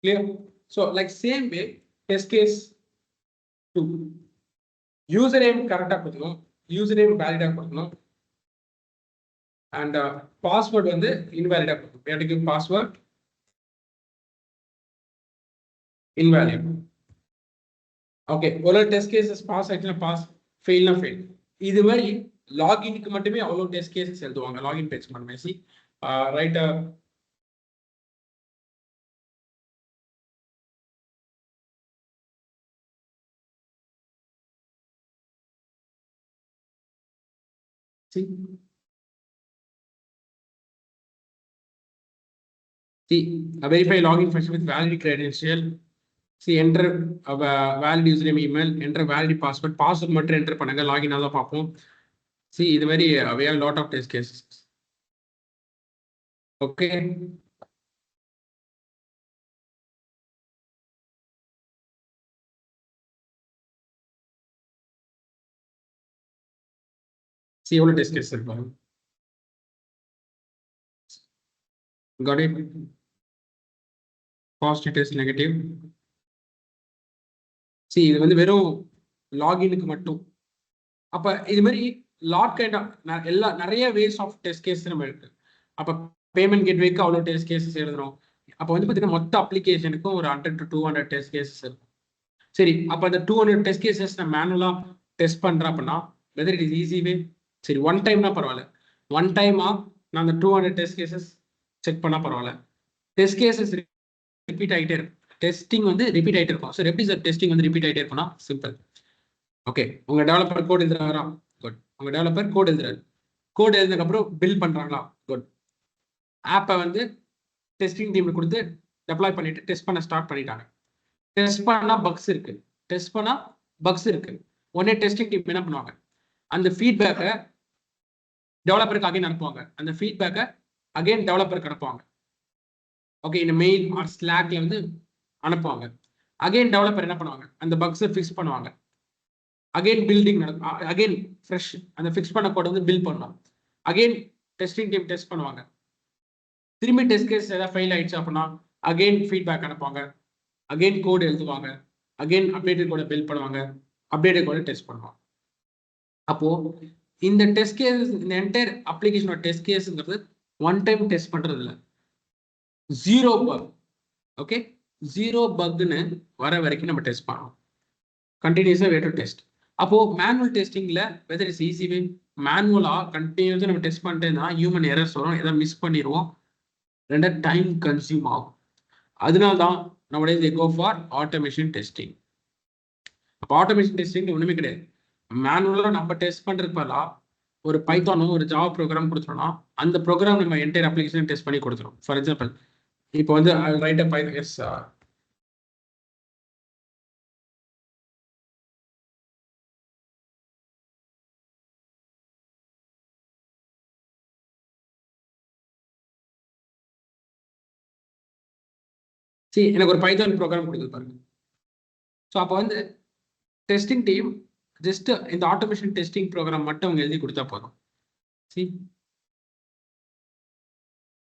Clear? So like same way test case 2, user name கரெக்டாக கொடுக்கணும், யூசர் நேம் வேலிடா கொடுக்கணும், அண்ட் பாஸ்வேர்ட் வந்து இன்வேலிடா கொடுக்கணும். எனக்கு பாஸ்வேர்ட் இன்வேலிட். ஓகே, ஒரு டெஸ்ட் கேசஸ் பாஸ் ஆயிடுச்சுன்னா பாஸ், ஃபெயில்னா ஃபெயில். இது மாதிரி லாகினுக்கு மட்டுமே அவ்வளோ டெஸ்ட் கேசஸ் எழுதுவாங்க, லாகின் பேஜ் மட்டுமே. C right, see verify login function with valid credential. See, enter a valid username, email, enter valid password மட்டும் enter பண்ணுங்க, லாகின் ஆதான் பார்ப்போம். See, இது மாதிரி we have lot of test cases. Okay, see எவ்வளவு test case இருக்கு. Got it? Positive test, negative. See, இது வந்து வெறும் லாகினுக்கு மட்டும். அப்ப இது மாதிரி லாட் கைண்ட் ஆஃப் நிறைய வேஸ் ஆஃப் டெஸ்ட் கேஸ் நம்ம இருக்கு. அப்ப பேமெண்ட் கேட்வேக்கு அவ்வளோ டெஸ்ட் கேசஸ் எழுதுறோம். அப்போ வந்து பார்த்தீங்கன்னா மொத்த அப்ளிகேஷனுக்கும் ஒரு 100 to 200 டெஸ்ட் கேசஸ் இருக்கும். சரி, அப்போ அந்த 200 டெஸ்ட் கேசஸ் நான் மேனுவலா டெஸ்ட் பண்றேன் அப்படின்னா வெதர் இட் இஸ் ஈஸி வே. சரி, ஒன் டைம்னா பரவாயில்ல, ஒன் டைமா நான் அந்த 200 டெஸ்ட் கேசஸ் செக் பண்ணா பரவாயில்ல. டெஸ்ட் கேசஸ் ரிப்பீட் ஆகிட்டே இருக்கும், டெஸ்டிங் வந்து ரிப்பீட் ஆகிட்டே இருக்கும். ஸோ எப்படி சார் டெஸ்டிங் வந்து ரிப்பீட் ஆகிட்டே இருக்கும்னா சிம்பிள். ஓகே, உங்க டெவலப்பர் கோட் எழுதுறாரா? குட். உங்க டெவலப்பர் கோட் எழுதுறாரு, கோட் எழுதுனதுக்கு அப்புறம் பில்ட் பண்றாங்களா? குட். ஆப்பை வந்து டெஸ்டிங் டீம் கொடுத்து டெப்ளாய் பண்ணிட்டு டெஸ்ட் பண்ண ஸ்டார்ட் பண்ணிட்டாங்க. டெஸ்ட் பண்ணா பக்ஸ் இருக்கு, உடனே டெஸ்டிங் டீம் என்ன பண்ணுவாங்க, அந்த ஃபீட்பேக்கை டெவலப்பருக்கு அகைன் அனுப்புவாங்க, அந்த ஃபீட்பேக்கை அகைன் டெவலப்பருக்கு அனுப்புவாங்க. ஓகே, இந்த மெயில் ஆர் ஸ்லாக்ல வந்து அனுப்புவாங்க. அகைன் டெவலப்பர் என்ன பண்ணுவாங்க, அந்த பக்ஸை ஃபிக்ஸ் பண்ணுவாங்க. அகைன் பில்டிங் நடக்கும், அகைன் ஃப்ரெஷ் அந்த ஃபிக்ஸ் பண்ண கோட் வந்து பில்ட் பண்ணுவாங்க. அகைன் டெஸ்டிங் டீம் டெஸ்ட் பண்ணுவாங்க. திரும்பி டெஸ்ட் கேஸ் ஏதாவது ஃபெயில் ஆயிடுச்சு அப்படின்னா அகைன் ஃபீட்பேக் அனுப்புவாங்க, அகைன் கோட் எழுதுவாங்க, அகைன் அப்டேட்டட் கோட பில்ட் பண்ணுவாங்க, அப்டேட்டட் கோட டெஸ்ட் பண்ணுவாங்க. அப்போ இந்த டெஸ்ட் கேஸ், இந்த என்டையர் அப்ளிகேஷனோட டெஸ்ட் கேஸ்ங்கிறது ஒன் டைம் டெஸ்ட் பண்றது இல்லை, ஜீரோ பக். ஓகே, ஜீரோ பக்னு வர வரைக்கும் நம்ம டெஸ்ட் பண்ணணும். கண்டினியூஸா வே டு டெஸ்ட். அப்போ மேனுவல் டெஸ்டிங்ல வெதர் இஸ் ஈஸி வே, மேனுவலா கண்டினியூஸா நம்ம டெஸ்ட் பண்ணிட்டே இருந்தா ஹியூமன் எரர்ஸ் வரும், எதாவது மிஸ் பண்ணிடுவோம், ரெண்டாவது டைம் கன்சியூம் ஆகும். அதனால தான் நம்மளே தே கோ ஃபார் ஆட்டோமேஷன் டெஸ்டிங். அப்போ ஆட்டோமேஷன் டெஸ்டிங் ஒண்ணுமே கிடையாது, மேனுவலா நம்ம டெஸ்ட் பண்றதுக்கு பதிலா ஒரு பைத்தானோ ஒரு ஜாவா ப்ரோக்ராம் கொடுத்துட்டோம்னா அந்த ப்ரோக்ராம் நம்ம என்டையர் அப்ளிகேஷன் டெஸ்ட் பண்ணி கொடுத்துரும். ஃபார் எக்ஸாம்பிள் இப்போ வந்து ரைட் அ பைத்தான், எஸ் சரி, எனக்கு ஒரு பைத்தான் ப்ரோக்ராம் கொடுக்குது பாருங்க. ஸோ அப்போ வந்து டெஸ்டிங் டீம் ஜஸ்ட் இந்த ஆட்டோமேஷன் டெஸ்டிங் ப்ரோக்ராம் மட்டும் அவங்க எழுதி கொடுத்தா போதும். See,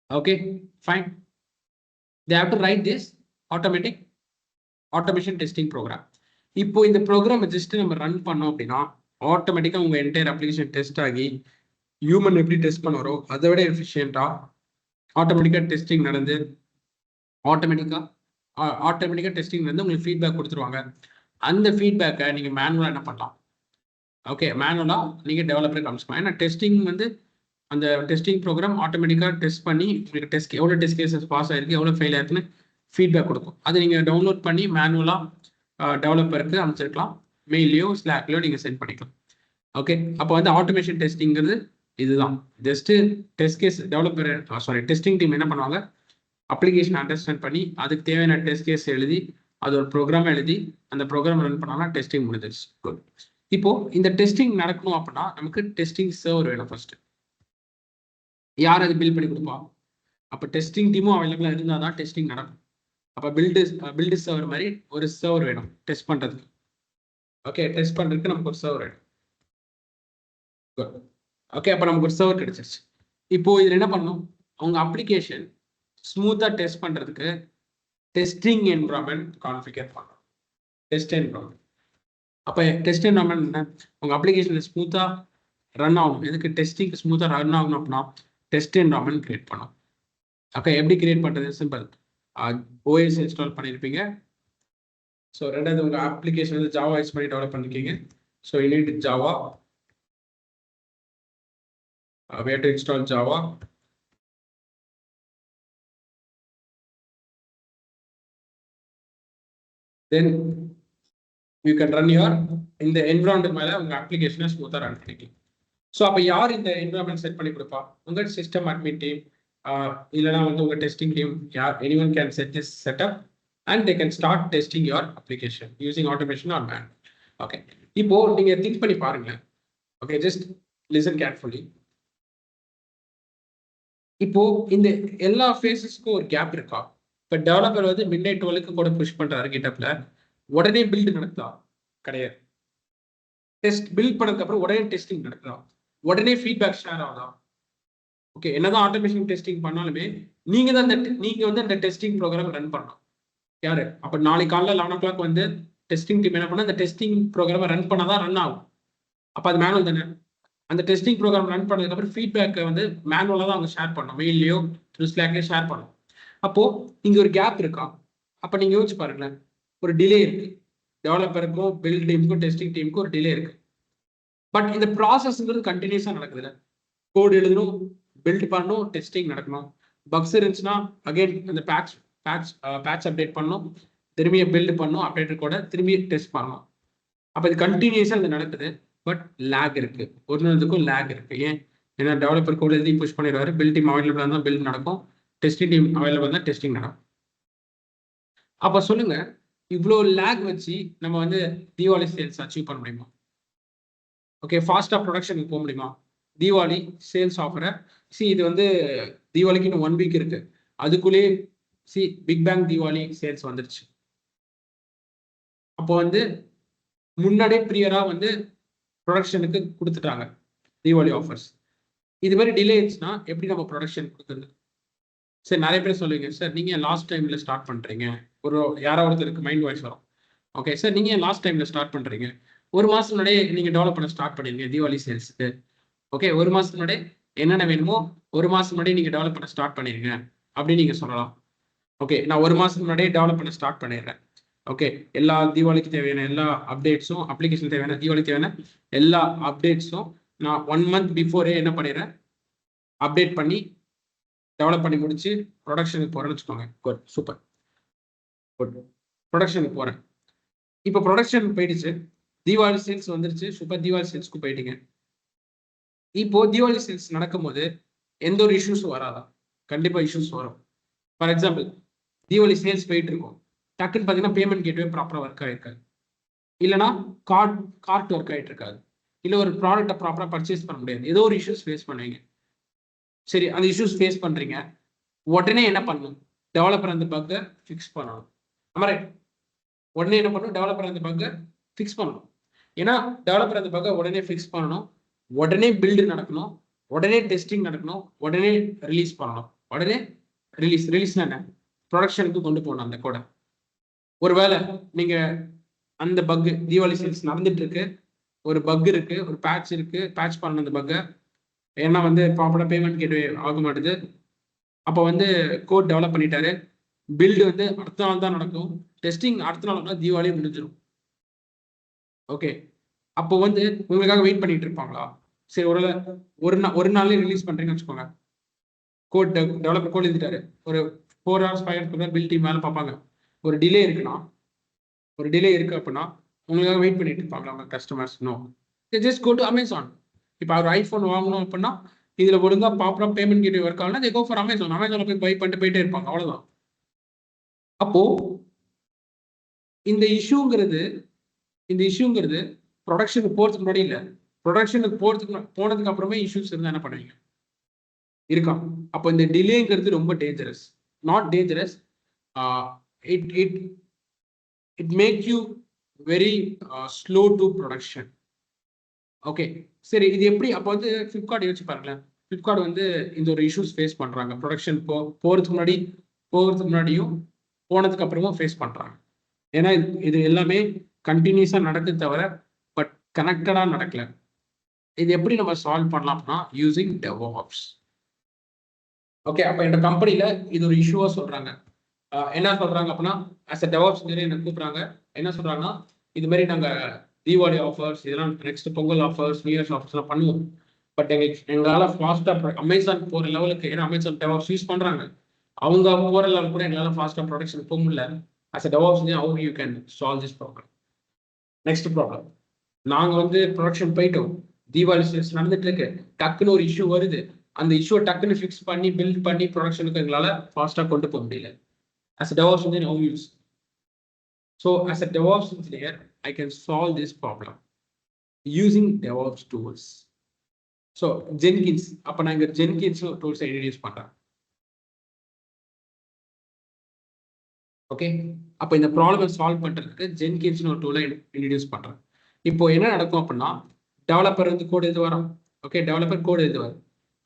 okay, fine. They have to write this automation testing program. இப்போ இந்த ப்ரோக்ராம் ஜஸ்ட் நம்ம ரன் பண்ணோம் அப்படின்னா ஆட்டோமேட்டிக்கா உங்க என்டையர் அப்ளிகேஷன் டெஸ்ட் ஆகி ஹியூமன் எப்படி டெஸ்ட் பண்ணுவாரோ அதை விட எஃபிஷியன்ட்டா ஆட்டோமேட்டிக்கா டெஸ்டிங் நடந்து ஆட்டோமேட்டிக்கா டெஸ்டிங் வந்து உங்களுக்கு ஃபீட்பேக் கொடுத்துருவாங்க. அந்த ஃபீட்பேக்கை நீங்க மேனுவலா என்ன பண்ணலாம், ஓகே, மேனுவலா நீங்க டெவலப்பருக்கு அனுப்பிச்சுக்கலாம். ஏன்னா டெஸ்டிங் வந்து அந்த டெஸ்டிங் ப்ரோக்ராம் ஆட்டோமேட்டிக்காக டெஸ்ட் பண்ணி உங்களுக்கு எவ்வளோ டெஸ்ட் கேசஸ் பாஸ் ஆயிருக்கு, எவ்வளோ ஃபெயில் ஆயிருக்குன்னு ஃபீட்பேக் கொடுக்கும். அதை நீங்கள் டவுன்லோட் பண்ணி மேனுவலாக டெவலப்பருக்கு அனுப்பிச்சிருக்கலாம், மெயிலையோ ஸ்லாக்லையோ நீங்கள் சென்ட் பண்ணிக்கலாம். ஓகே, அப்போ வந்து ஆட்டோமேஷன் டெஸ்டிங்கிறது இதுதான். Just test case developer testing team என்ன பண்ணுவாங்க, அப்ளிகேஷன் அண்டர்ஸ்டாண்ட் பண்ணி அதுக்கு தேவையான டெஸ்ட் கேஸ் எழுதி அது ஒரு ப்ரோக்ராம் எழுதி அந்த ப்ரோக்ராம் ரன் பண்ணாலும் டெஸ்டிங் முடிஞ்சிருச்சு. குட். இப்போ இந்த டெஸ்டிங் நடக்கணும் அப்படின்னா நமக்கு டெஸ்டிங் சர்வர் வேணும் ஃபர்ஸ்ட். யார் அது பில்ட் பண்ணி கொடுப்பா, அப்போ டெஸ்டிங் டீமும் அவைலபிளா இருந்தால் தான் டெஸ்டிங் நடக்கும். அப்போ பில்டு சர்வர் மாதிரி ஒரு சர்வர் வேணும் டெஸ்ட் பண்றதுக்கு. ஓகே, டெஸ்ட் பண்றதுக்கு நமக்கு ஒரு சர்வர் வேணும். ஓகே, அப்போ நமக்கு ஒரு சர்வர் கிடைச்சிருச்சு. இப்போ இதில் என்ன பண்ணணும், அவங்க அப்ளிகேஷன் ஸ்மூத்தா டெஸ்ட் பண்றதுக்கு டெஸ்டிங் என்விரான்மெண்ட் கான்ஃபிகர் பண்ணணும். டெஸ்ட் என்விரான்மெண்ட், அப்போ டெஸ்ட் என்விரான்மெண்ட் என்ன, உங்க அப்ளிகேஷன் ஸ்மூத்தா ரன் ஆகணும். எதுக்கு டெஸ்டிங் ஸ்மூத்தா ரன் ஆகணும் அப்படின்னா டெஸ்ட் என்விரான்மெண்ட் கிரியேட் பண்ணணும். ஓகே, எப்படி கிரியேட் பண்றது, சிம்பிள். ஓஎஸ் இன்ஸ்டால் பண்ணியிருப்பீங்க. ஸோ ரெண்டாவது உங்க அப்ளிகேஷன் வந்து ஜாவா யூஸ் பண்ணி டெவலப் பண்ணிருக்கீங்க. So you need Java, we have to install Java. Then you can run your இந்த என்விரான்மெண்ட் மேல உங்க அப்ளிகேஷனை ஸ்மூத்தா ரன் பண்ணிக்கலாம். ஸோ அப்போ யார் இந்த என்விரான்மெண்ட் செட் பண்ணி கொடுப்பா, உங்க சிஸ்டம் அட்மின் டீம் இல்லைனா வந்து உங்க டெஸ்டிங் டீம், யார் anyone can set this setup and they can start testing your application using automation or man. Okay, இப்போ நீங்க திங்க் பண்ணி பாருங்க. Okay, just listen carefully. இப்போ இந்த எல்லா ஃபேஸஸ்க்கும் ஒரு கேப் இருக்கா? இப்போ டெவலப்பர் வந்து மிட்நைட் 12க்கு கூட புஷ் பண்றாரு கிட்டப்ல, உடனே பில்டு நடக்குதா? கிடையாது. டெஸ்ட் பில்ட் பண்ணதுக்கு அப்புறம் உடனே டெஸ்டிங் நடக்குதா? உடனே ஃபீட்பேக் ஷேர் ஆகுதா? ஓகே, என்னதான் ஆட்டோமேஷன் டெஸ்டிங் பண்ணாலுமே நீங்க தான் நீங்க வந்து அந்த டெஸ்டிங் ப்ரோக்ராம் ரன் பண்ணணும். யாரு? அப்ப நாளைக்கு காலைல 11 o'clock வந்து டெஸ்டிங் டீம் என்ன பண்ணா அந்த டெஸ்டிங் ப்ரோக்ராம் ரன் பண்ணாதான் ரன் ஆகும். அப்ப அது மேனுவல் தானே. அந்த டெஸ்டிங் ப்ரோக்ராம் ரன் பண்ணதுக்கு அப்புறம் ஃபீட்பேக்கை வந்து மேனுவலா தான் அவங்க ஷேர் பண்ணணும், மெயிலையோ த்ரூ ஸ்லாக்லயோ ஷேர் பண்ணணும். அப்போ இங்க ஒரு கேப் இருக்கா? அப்ப நீங்க யோசிச்சு பாருங்களேன், ஒரு டிலே இருக்கு. டெவலப்பருக்கும் பில்ட் டீமுக்கும் டெஸ்டிங் டீமுக்கும் ஒரு டிலே இருக்கு. பட் இந்த ப்ராசஸ்ங்கிறது கண்டினியூஸா நடக்குதுல்ல. கோட் எழுதணும், பில்ட் பண்ணணும், டெஸ்டிங் நடக்கணும். பக்ஸ் இருந்துச்சுன்னா அகைன் அந்த பேட்ச் அப்டேட் பண்ணணும், திரும்பிய பில்ட் பண்ணணும், அப்டேட் கூட திரும்பி டெஸ்ட் பண்ணணும். அப்போ இது கண்டினியூஸா இது நடக்குது. பட் லேக் இருக்கு, ஒன்றுக்கும் லேக் இருக்கு. ஏன்? ஏன்னா டெவலப்பர் கோட் எழுதி புஷ் பண்ணிடுவாரு, பில்ட் டீம் அவைலபிளா இருந்தால் பில்ட் நடக்கும், டெஸ்டிங் டீம் அவைலபிளா இருந்தால் டெஸ்டிங் நடக்கும். அப்ப சொல்லுங்க, இவ்வளோ லேக் வச்சு நம்ம வந்து தீபாவளி சேல்ஸ் அச்சீவ் பண்ண முடியுமா? ஓகே, ஃபாஸ்டா ப்ரொடக்ஷனுக்கு போக முடியுமா? தீபாவளி சேல்ஸ் ஆஃபரை இது வந்து தீபாவளிக்கு இன்னும் 1 வீக் இருக்கு. அதுக்குள்ளேயே பிக் பேங் தீபாவளி சேல்ஸ் வந்துருச்சு. அப்போ வந்து முன்னாடியே ப்ரியரா வந்து ப்ரொடக்ஷனுக்கு கொடுத்துட்டாங்க தீபாவளி ஆஃபர்ஸ். இது மாதிரி டிலே ஆயிடுச்சுன்னா எப்படி நம்ம ப்ரொடக்ஷன் கொடுக்குறது? சரி, நிறைய பேர் சொல்லுவீங்க, சார் நீங்க லாஸ்ட் டைம்ல ஸ்டார்ட் பண்றீங்க. யாராவது ஒருத்தருக்கு மைண்ட் வாய்ஸ் வரும். ஓகே சார், நீங்க லாஸ்ட் டைம்ல ஸ்டார்ட் பண்றீங்க, 1 மாசம் முன்னாடியே நீங்க டெவலப் பண்ண ஸ்டார்ட் பண்ணிருங்க தீபாவளி சேல்ஸ்க்கு. ஓகே, 1 மாசத்துக்கு முன்னாடியே என்னென்ன வேணுமோ 1 மாசம் முன்னாடியே நீங்க டெவலப் பண்ண ஸ்டார்ட் பண்ணிருங்க அப்படின்னு நீங்க சொல்லலாம். ஓகே, நான் 1 மாசத்துக்கு முன்னாடியே டெவலப் பண்ண ஸ்டார்ட் பண்ணிடுறேன். ஓகே, எல்லா தீபாவளிக்கு தேவையான எல்லா அப்டேட்ஸும், அப்ளிகேஷன் தேவையான தீபாவளிக்கு தேவையான எல்லா அப்டேட்ஸும் நான் 1 மந்த் பிஃபோரே என்ன பண்ணிடுறேன், அப்டேட் பண்ணி டெவலப் பண்ணி முடிச்சு ப்ரொடக்ஷனுக்கு போறேன்னு வச்சுக்கோங்க. Good, super, good. ப்ரொடக்ஷனுக்கு போறேன். இப்போ ப்ரொடக்ஷன் போயிடுச்சு, தீபாவளி சேல்ஸ் வந்துருச்சு, சூப்பர். தீபாவளி சேல்ஸ்க்கு போயிட்டீங்க. இப்போ தீபாவளி சேல்ஸ் நடக்கும்போது எந்த ஒரு இஷ்யூஸும் வராதா? கண்டிப்பா இஷ்யூஸ் வரும். ஃபார் எக்ஸாம்பிள், தீபாவளி சேல்ஸ் போயிட்டு இருக்கும், டக்குன்னு பார்த்தீங்கன்னா பேமெண்ட் கேட்வே ப்ராப்பராக ஒர்க் ஆகிருக்காது, இல்லைனா கார்ட் ஒர்க் ஆகிட்டு இருக்காது, இல்லை ஒரு ப்ராடக்ட்டை ப்ராப்பராக பர்ச்சேஸ் பண்ண முடியாது. ஏதோ ஒரு இஷ்யூஸ் ஃபேஸ் பண்ணுவீங்க. சரி, அந்த இஷ்யூஸ் ஃபேஸ் பண்றீங்க, உடனே என்ன பண்ணணும்? டெவலப்பர் அந்த பக்கை ஃபிக்ஸ் பண்ணணும். ரைட்? உடனே என்ன பண்ணணும்? டெவலப்பர் அந்த பக்கை ஃபிக்ஸ் பண்ணணும். ஏன்னா டெவலப்பர் அந்த பக்கை உடனே ஃபிக்ஸ் பண்ணணும், உடனே பில்டு நடக்கணும், உடனே டெஸ்டிங் நடக்கணும், உடனே ரிலீஸ் பண்ணணும். உடனே ரிலீஸ்னா என்ன? ப்ரொடக்ஷனுக்கு கொண்டு போகணும் அந்த கோடை. ஒருவேளை நீங்க அந்த பக் தீபாவளி சேல்ஸ் நடந்துட்டு இருக்கு, ஒரு பக் இருக்கு, ஒரு பேட்ச் இருக்கு, பேட்ச் பண்ணணும் அந்த பக்கை. ஏன்னா வந்து ப்ராப்பரா பேமெண்ட் கேட்வே ஆக மாட்டுது. அப்போ வந்து கோட் டெவலப் பண்ணிட்டாரு, பில்டு வந்து அடுத்த நாள் தான் நடக்கும், டெஸ்டிங் அடுத்த நாள் தீபாவளி முடிஞ்சிடும். ஓகே, அப்போ வந்து உங்களுக்காக வெயிட் பண்ணிட்டு இருப்பாங்களா? சரி, ஒரு நாள்லயே ரிலீஸ் பண்றீங்கன்னு வச்சுக்கோங்க. கோட் டெவலப்பர் கோட் எழுதிட்டாரு, ஒரு 4 hours 5 hours பில் டீம் மேலே பார்ப்பாங்க. ஒரு டிலே இருக்குன்னா, ஒரு டிலே இருக்கு அப்படின்னா உங்களுக்காக வெயிட் பண்ணிட்டு இருப்பாங்களா அவங்க customers? No. Just go to Amazon. இப்போ அவர் ஐஃபோன் வாங்கணும் அப்படின்னா இதுல ஒழுங்கா ப்ராப்பரா பேமெண்ட் கேட்வே ஒர்க் ஆகலாம், தே கோ ஃபார் அமேசான். அமேசான்ல போய் பை பண்ணிட்டு போயிட்டே இருப்பாங்க, அவ்வளவுதான். அப்போ இந்த இஷ்யூங்கிறது ப்ரொடக்ஷனுக்கு போறதுக்கு முன்னாடி இல்ல, ப்ரொடக்ஷனுக்கு போனதுக்கு அப்புறமே இஷ்யூஸ் இருந்தா என்ன பண்ணுவீங்க? இருக்கா? அப்போ இந்த டிலேங்கிறது ரொம்ப dangerous. Not dangerous, it it it make you very slow to production. Okay, சரி, இது எப்படி? அப்போ வந்து ஃப்ளிப்கார்ட் யோசிச்சு பாருங்களேன். ஃப்ளிப்கார்ட் வந்து இந்த ஒரு இஷ்யூஸ் ஃபேஸ் பண்றாங்க, ப்ரொடக்ஷன் போறதுக்கு முன்னாடியும் போனதுக்கு அப்புறமும் ஃபேஸ் பண்றாங்க. ஏன்னா இது எல்லாமே கண்டினியூஸா நடக்குது தவிர பட் கனெக்டடா நடக்கல. இது எப்படி நம்ம சால்வ் பண்ணலாம் அப்படின்னா யூசிங் DevOps. ஓகே, அப்ப இந்த கம்பெனில இது ஒரு இஷ்யூவா சொல்றாங்க. என்ன சொல்றாங்க அப்படின்னா, as a DevOps இன்ஜினியர் என்ன கூப்பிடுறாங்க, என்ன சொல்றாங்கன்னா, இது மாதிரி நாங்க தீபாவளி ஆஃபர்ஸ், இதெல்லாம் next Pongal offers, new years offers எல்லாம் பண்ணுவோம். பட் எங்களால ஃபாஸ்டா அமேசான் போற லெவலுக்கு, ஏன்னா அமேசான் DevOps யூஸ் பண்றாங்க, அவங்க போற லெவல் கூட எங்களால ஃபாஸ்டா ப்ரொடக்ஷன் போக முடியல. as a DevOps engineer, how you can solve this problem? Next problem, நாங்க வந்து ப்ரொடக்ஷன் போயிட்டோம், தீபாவளி சேல்ஸ் நடந்துட்டு இருக்கு, டக்குன்னு ஒரு இஷ்யூ வருது, அந்த இஷ்யூ டக்குன்னு ஃபிக்ஸ் பண்ணி பில்ட் பண்ணி ப்ரொடக்ஷனுக்கு எங்களால ஃபாஸ்டா கொண்டு போக முடியல. as a DevOps engineer, how you use? So as a DevOps engineer, I can solve this problem using DevOps tools. So Jenkins, அப்ப நான் இங்க Jenkins டூல்ஸ் இன்ட்ரோடியூஸ் பண்றேன். ஓகே, அப்ப இந்த ப்ராப்ளம் சால்வ் பண்றதுக்கு Jenkins ஒரு டூலை இன்ட்ரோடியூஸ் பண்றேன். இப்போ என்ன நடக்கும் அப்படின்னா, டெவலப்பர் வந்து கோட் எழுதி வரோம். ஓகே, டெவலப்பர் கோட் எழுதுவார்,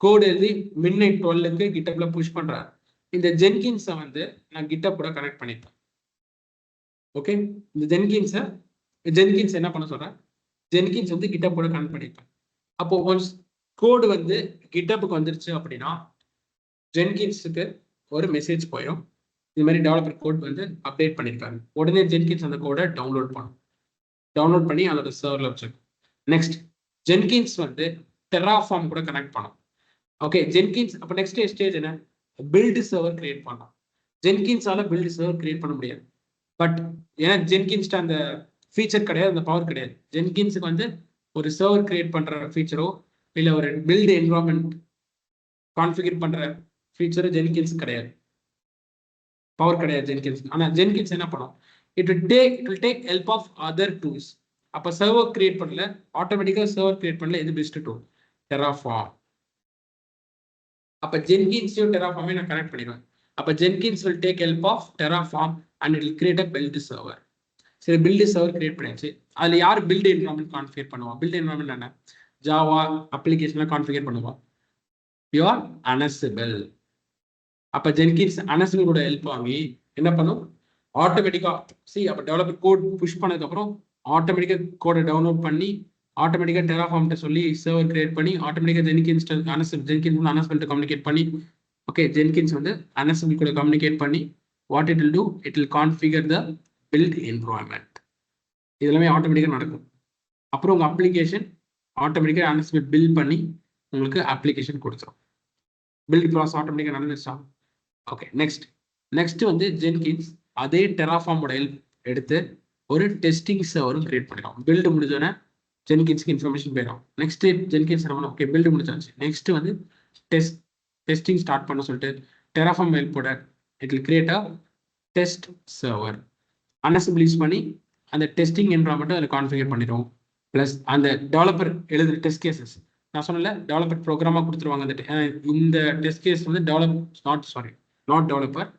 கோட் எழுதி midnight 12க்கு GitHubல புஷ் பண்றாரு. இந்த ஜென்கின்ஸை வந்து நான் GitHub கூட கனெக்ட் பண்ணிட்டேன். ஓகே, இந்த ஜென்கின்ஸ் என்ன பண்ண சொல்றேன், ஜென்கின்ஸ் வந்து GitHub கூட கனெக்ட் பண்ணிட்டேன். அப்போ ஒன்ஸ் கோடு வந்து GitHubக்கு வந்துருச்சு அப்படின்னா ஜென்கின்ஸுக்கு ஒரு மெசேஜ் போயிடும், இது மாதிரி டெவலப்பர் கோட் வந்து அப்டேட் பண்ணியிருக்காங்க. உடனே ஜென்கின்ஸ் அந்த கோடை டவுன்லோட் பண்ணி அதோட சர்வர்ல வச்சிருக்கோம். நெக்ஸ்ட் ஜென்கின்ஸ் வந்து டெராஃபார்ம் கூட கனெக்ட் பண்ணும். ஓகே, ஜென்கின்ஸ் அப்போ நெக்ஸ்ட் ஸ்டேஜ் என்ன, பில்டு சர்வர் கிரியேட் பண்ணலாம். ஜென்கின்ஸால பில்டு சர்வர் கிரியேட் பண்ண முடியாது, பட் ஏன்னா ஜென்கின்ஸ்ட அந்த ஃபீச்சர் கிடையாது, அந்த பவர் கிடையாது. ஜென்கின்ஸுக்கு வந்து ஒரு சர்வர் கிரியேட் பண்ற ஃபீச்சரோ இல்லை ஒரு பில்டு என்வரான்மெண்ட் கான்ஃபிகர் பண்ற ஃபீச்சரோ ஜென்கின்ஸ் கிடையாது, பவர் கிடையாது ஜென்கின்ஸ். ஆனா ஜென்கின்ஸ் என்ன பண்ணும், it will take help of other tools. அப்ப சர்வர் கிரியேட் பண்ணல, ஆட்டோமேட்டிக்கா சர்வர் கிரியேட் பண்ணல, எது பெஸ்ட் டூல்? டெராஃபார்ம். அப்ப ஜென்கின்ஸையும் டெராஃபார்மையும் நான் கனெக்ட் பண்ணிடுவேன். அப்ப Jenkins will take help of Terraform and it will create a build server. சரி, பில்டு சர்வர் கிரியேட் பண்ணியாச்சு. அதுல யார் பில்டு என்வரான்மெண்ட் கான்ஃபிகர் பண்ணுவா? பில்டு என்வரான்மெண்ட் என்ன? ஜாவா அப்ளிகேஷன்லாம் கான்ஃபிகர் பண்ணுவா. யுவர் அனசிபிள். அப்ப ஜென்கின்ஸ் அனசிபிள் கூட ஹெல்ப் வாங்கி என்ன பண்ணும்? ஆட்டோமேட்டிக்கா அப்ப டெவலப்பர் கோட் புஷ் பண்ணதுக்கு அப்புறம் ஆட்டோமேட்டிக்கா கோடை டவுன்லோட் பண்ணி ஆட்டோமேட்டிக்கா டெராஃபார்ம்ட்ட சொல்லி சர்வர் கிரியேட் பண்ணி ஆட்டோமேட்டிக்கா ஜென்கின்ஸ் அனசிபிள் கம்யூனிகேட் பண்ணி ஓகே ஜென்கின்ஸ் வந்து அனசிபிள் கூட கம்யூனிகேட் பண்ணி what it will do? It will configure the build environment. இதெல்லாமே ஆட்டோமேட்டிக்கா நடக்கும். அப்புறம் உங்க அப்ளிகேஷன் ஆட்டோமேட்டிக்கா அனசிபிள் பில்ட் பண்ணி உங்களுக்கு அப்ளிகேஷன் கொடுத்துரும். பில்ட் ப்ராசஸ் ஆட்டோமேட்டிக்கா நடந்துச்சா? ஓகே, நெக்ஸ்ட் வந்து ஜென்கின்ஸ் அதே டெராஃபார்மோட ஹெல்ப் எடுத்து ஒரு டெஸ்டிங் சர்வரும் கிரியேட் பண்ணிடும். பில்டு முடிஞ்சோன்னே ஜென்கின்ஸ்க்கு இன்ஃபர்மேஷன் போயிடும். நெக்ஸ்ட் ஜென்கின்ஸ் ஓகே பில்டு முடிச்சாச்சு. நெக்ஸ்ட் வந்து டெஸ்டிங் ஸ்டார்ட் பண்ண சொல்லிட்டு டெராஃபார்ம் ஹெல்ப்போட it will create a test server. Ansible use பண்ணி அந்த டெஸ்டிங் என்வரான்மெண்ட் அதில் கான்ஃபிகர் பண்ணிடும். ப்ளஸ் அந்த டெவலப்பர் எழுதுற டெஸ்ட் கேசஸ் நான் சொன்னல டெவலப்பர் ப்ரோக்ராமாக கொடுத்துருவாங்க. இந்த டெஸ்ட் கேஸ் வந்து not developer,